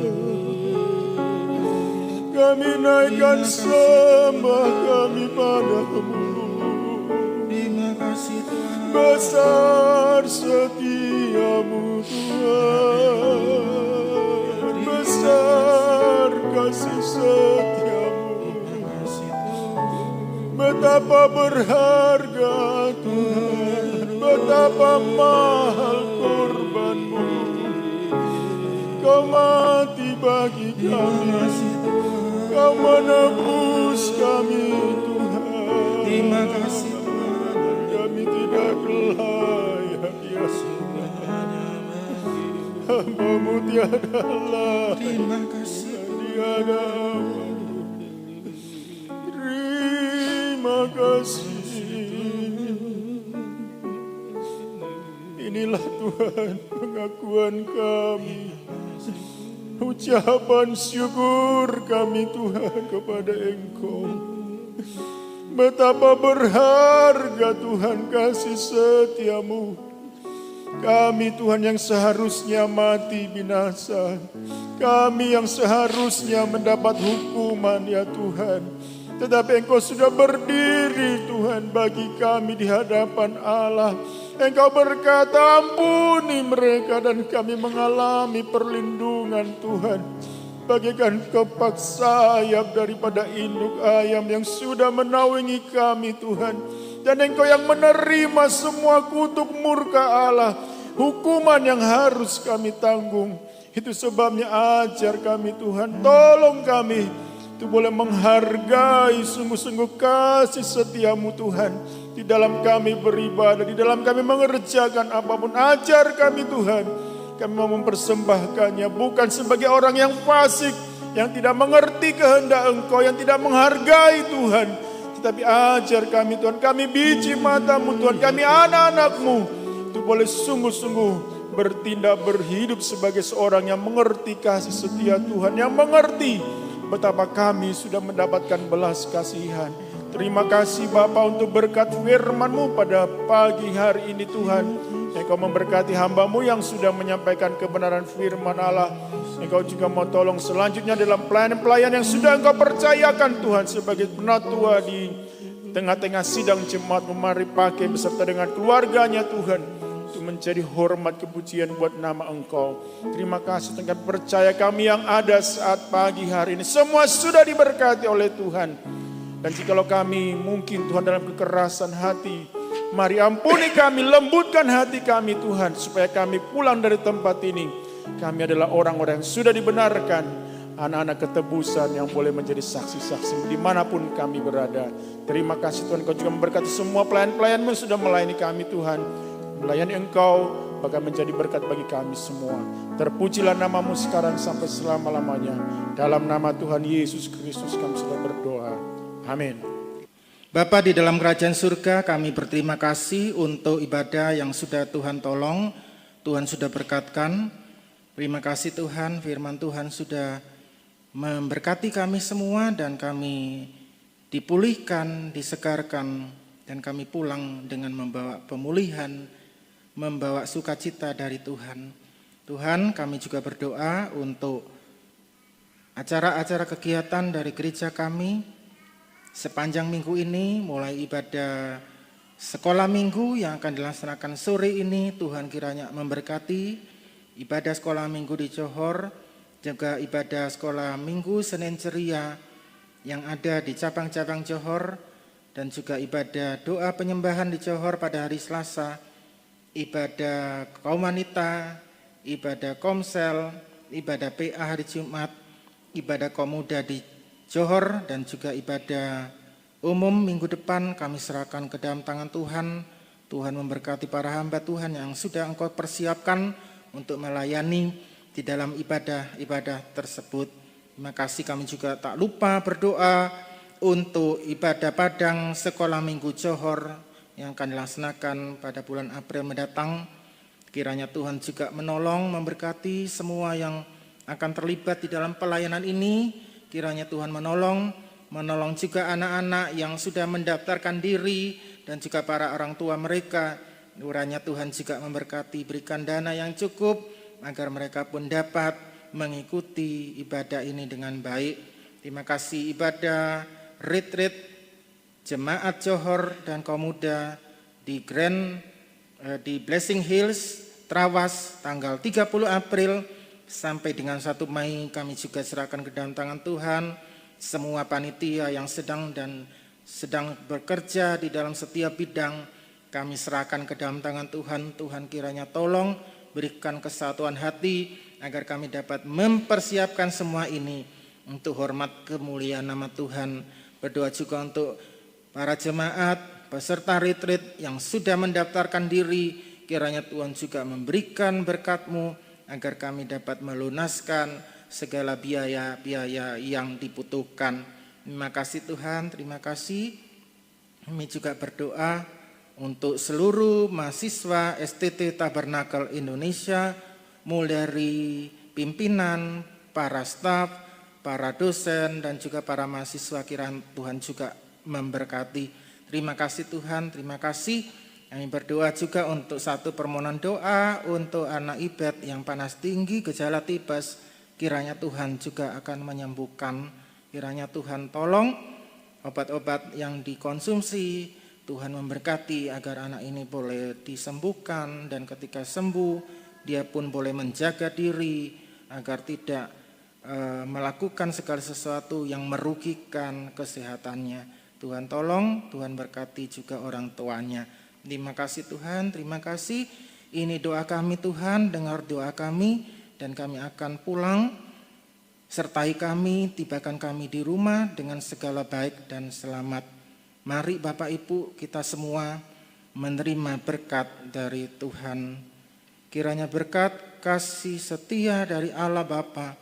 Kami naikkan sembah kami padamu. Terima kasih Tuhan. Besar setiamu Tuhan, besar kasih setiamu. Betapa berharga Tuhan, betapa mahal korbanmu. Kau mati bagi kami, Kau menebus kami Tuhan. Terima kasih Tuhan. Kami tidak layak ya Tuhan. Hamba-Mu tiada layak. Terima kasih. Tiada ampun. Terima kasih. Inilah Tuhan pengakuan kami, ucapan syukur kami Tuhan kepada Engkau. Betapa berharga Tuhan kasih setiamu. Kami Tuhan yang seharusnya mati binasa, kami yang seharusnya mendapat hukuman ya Tuhan. Tetapi Engkau sudah berdiri Tuhan bagi kami di hadapan Allah. Engkau berkata ampuni mereka dan kami mengalami perlindungan Tuhan. Bagaikan kepak sayap daripada induk ayam yang sudah menaungi kami Tuhan. Dan Engkau yang menerima semua kutuk murka Allah, hukuman yang harus kami tanggung. Itu sebabnya ajar kami Tuhan, tolong kami itu boleh menghargai sungguh-sungguh kasih setiamu Tuhan. Di dalam kami beribadah, di dalam kami mengerjakan apapun, ajar kami Tuhan. Kami mau mempersembahkannya bukan sebagai orang yang fasik, yang tidak mengerti kehendak Engkau, yang tidak menghargai Tuhan. Tetapi ajar kami Tuhan, kami biji mata-Mu Tuhan, kami anak-anak-Mu. Itu boleh sungguh-sungguh bertindak, berhidup sebagai seorang yang mengerti kasih setia Tuhan, yang mengerti betapa kami sudah mendapatkan belas kasihan. Terima kasih Bapa untuk berkat firman-Mu pada pagi hari ini Tuhan. Engkau memberkati hamba-Mu yang sudah menyampaikan kebenaran firman Allah. Engkau juga mau tolong selanjutnya dalam pelayan-pelayan yang sudah Engkau percayakan Tuhan sebagai penatua di tengah-tengah sidang jemaat. Mari pakai beserta dengan keluarganya Tuhan, untuk menjadi hormat kepujian buat nama Engkau. Terima kasih dengan percaya kami yang ada saat pagi hari ini. Semua sudah diberkati oleh Tuhan. Dan jikalau kami mungkin Tuhan dalam kekerasan hati, mari ampuni kami, lembutkan hati kami Tuhan, supaya kami pulang dari tempat ini. Kami adalah orang-orang yang sudah dibenarkan, anak-anak ketebusan yang boleh menjadi saksi-saksi dimanapun kami berada. Terima kasih Tuhan, Kau juga memberkati semua pelayan-pelayan-Mu sudah melayani kami Tuhan. Melayani Engkau bahkan menjadi berkat bagi kami semua. Terpujilah namamu sekarang sampai selama-lamanya. Dalam nama Tuhan Yesus Kristus kami sudah berdoa. Amin. Bapa di dalam kerajaan surga, kami berterima kasih untuk ibadah yang sudah Tuhan tolong, Tuhan sudah berkatkan. Terima kasih Tuhan, firman Tuhan sudah memberkati kami semua dan kami dipulihkan, disegarkan, dan kami pulang dengan membawa pemulihan, membawa sukacita dari Tuhan. Tuhan, kami juga berdoa untuk acara-acara kegiatan dari gereja kami. Sepanjang minggu ini, mulai ibadah sekolah minggu yang akan dilaksanakan sore ini, Tuhan kiranya memberkati ibadah sekolah minggu di Johor, juga ibadah sekolah minggu Senin Ceria yang ada di cabang-cabang Johor, dan juga ibadah doa penyembahan di Johor pada hari Selasa, ibadah kaum wanita, ibadah komsel, ibadah PA hari Jumat, ibadah kaum muda di Johor, dan juga ibadah umum minggu depan kami serahkan ke dalam tangan Tuhan. Tuhan memberkati para hamba Tuhan yang sudah Engkau persiapkan untuk melayani di dalam ibadah-ibadah tersebut. Terima kasih, kami juga tak lupa berdoa untuk ibadah padang sekolah minggu Johor yang akan dilaksanakan pada bulan April mendatang. Kiranya Tuhan juga menolong, memberkati semua yang akan terlibat di dalam pelayanan ini. Kiranya Tuhan menolong juga anak-anak yang sudah mendaftarkan diri dan juga para orang tua mereka. Kiranya Tuhan juga memberkati, berikan dana yang cukup agar mereka pun dapat mengikuti ibadah ini dengan baik. Terima kasih ibadah retreat Jemaat Johor dan kaum muda di Blessing Hills, Trawas tanggal 30 April sampai dengan 1 Mei kami juga serahkan ke dalam tangan Tuhan. Semua panitia yang sedang bekerja di dalam setiap bidang kami serahkan ke dalam tangan Tuhan. Tuhan kiranya tolong berikan kesatuan hati agar kami dapat mempersiapkan semua ini untuk hormat kemuliaan nama Tuhan. Berdoa juga untuk para jemaat peserta retreat yang sudah mendaftarkan diri. Kiranya Tuhan juga memberikan berkat-Mu agar kami dapat melunaskan segala biaya-biaya yang dibutuhkan. Terima kasih Tuhan, terima kasih. Kami juga berdoa untuk seluruh mahasiswa STT Tabernakel Indonesia, mulai dari pimpinan, para staf, para dosen, dan juga para mahasiswa. Kiranya Tuhan juga memberkati. Terima kasih Tuhan, terima kasih. Kami berdoa juga untuk satu permohonan doa untuk anak Ibet yang panas tinggi, gejala tipes. Kiranya Tuhan juga akan menyembuhkan. Kiranya Tuhan tolong obat-obat yang dikonsumsi. Tuhan memberkati agar anak ini boleh disembuhkan. Dan ketika sembuh, dia pun boleh menjaga diri agar tidak melakukan segala sesuatu yang merugikan kesehatannya. Tuhan tolong, Tuhan berkati juga orang tuanya. Terima kasih Tuhan, terima kasih. Ini doa kami Tuhan, dengar doa kami dan kami akan pulang. Sertai kami, tibakan kami di rumah dengan segala baik dan selamat. Mari Bapak Ibu kita semua menerima berkat dari Tuhan. Kiranya berkat kasih setia dari Allah Bapa,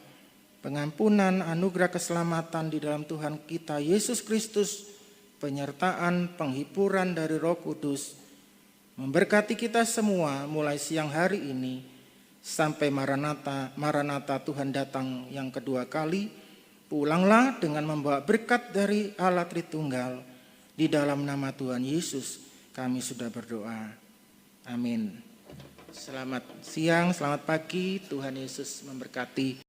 pengampunan anugerah keselamatan di dalam Tuhan kita Yesus Kristus, penyertaan penghiburan dari Roh Kudus, memberkati kita semua mulai siang hari ini sampai Maranatha Tuhan datang yang kedua kali. Pulanglah dengan membawa berkat dari Allah Tritunggal. Di dalam nama Tuhan Yesus kami sudah berdoa. Amin. Selamat siang, selamat pagi. Tuhan Yesus memberkati.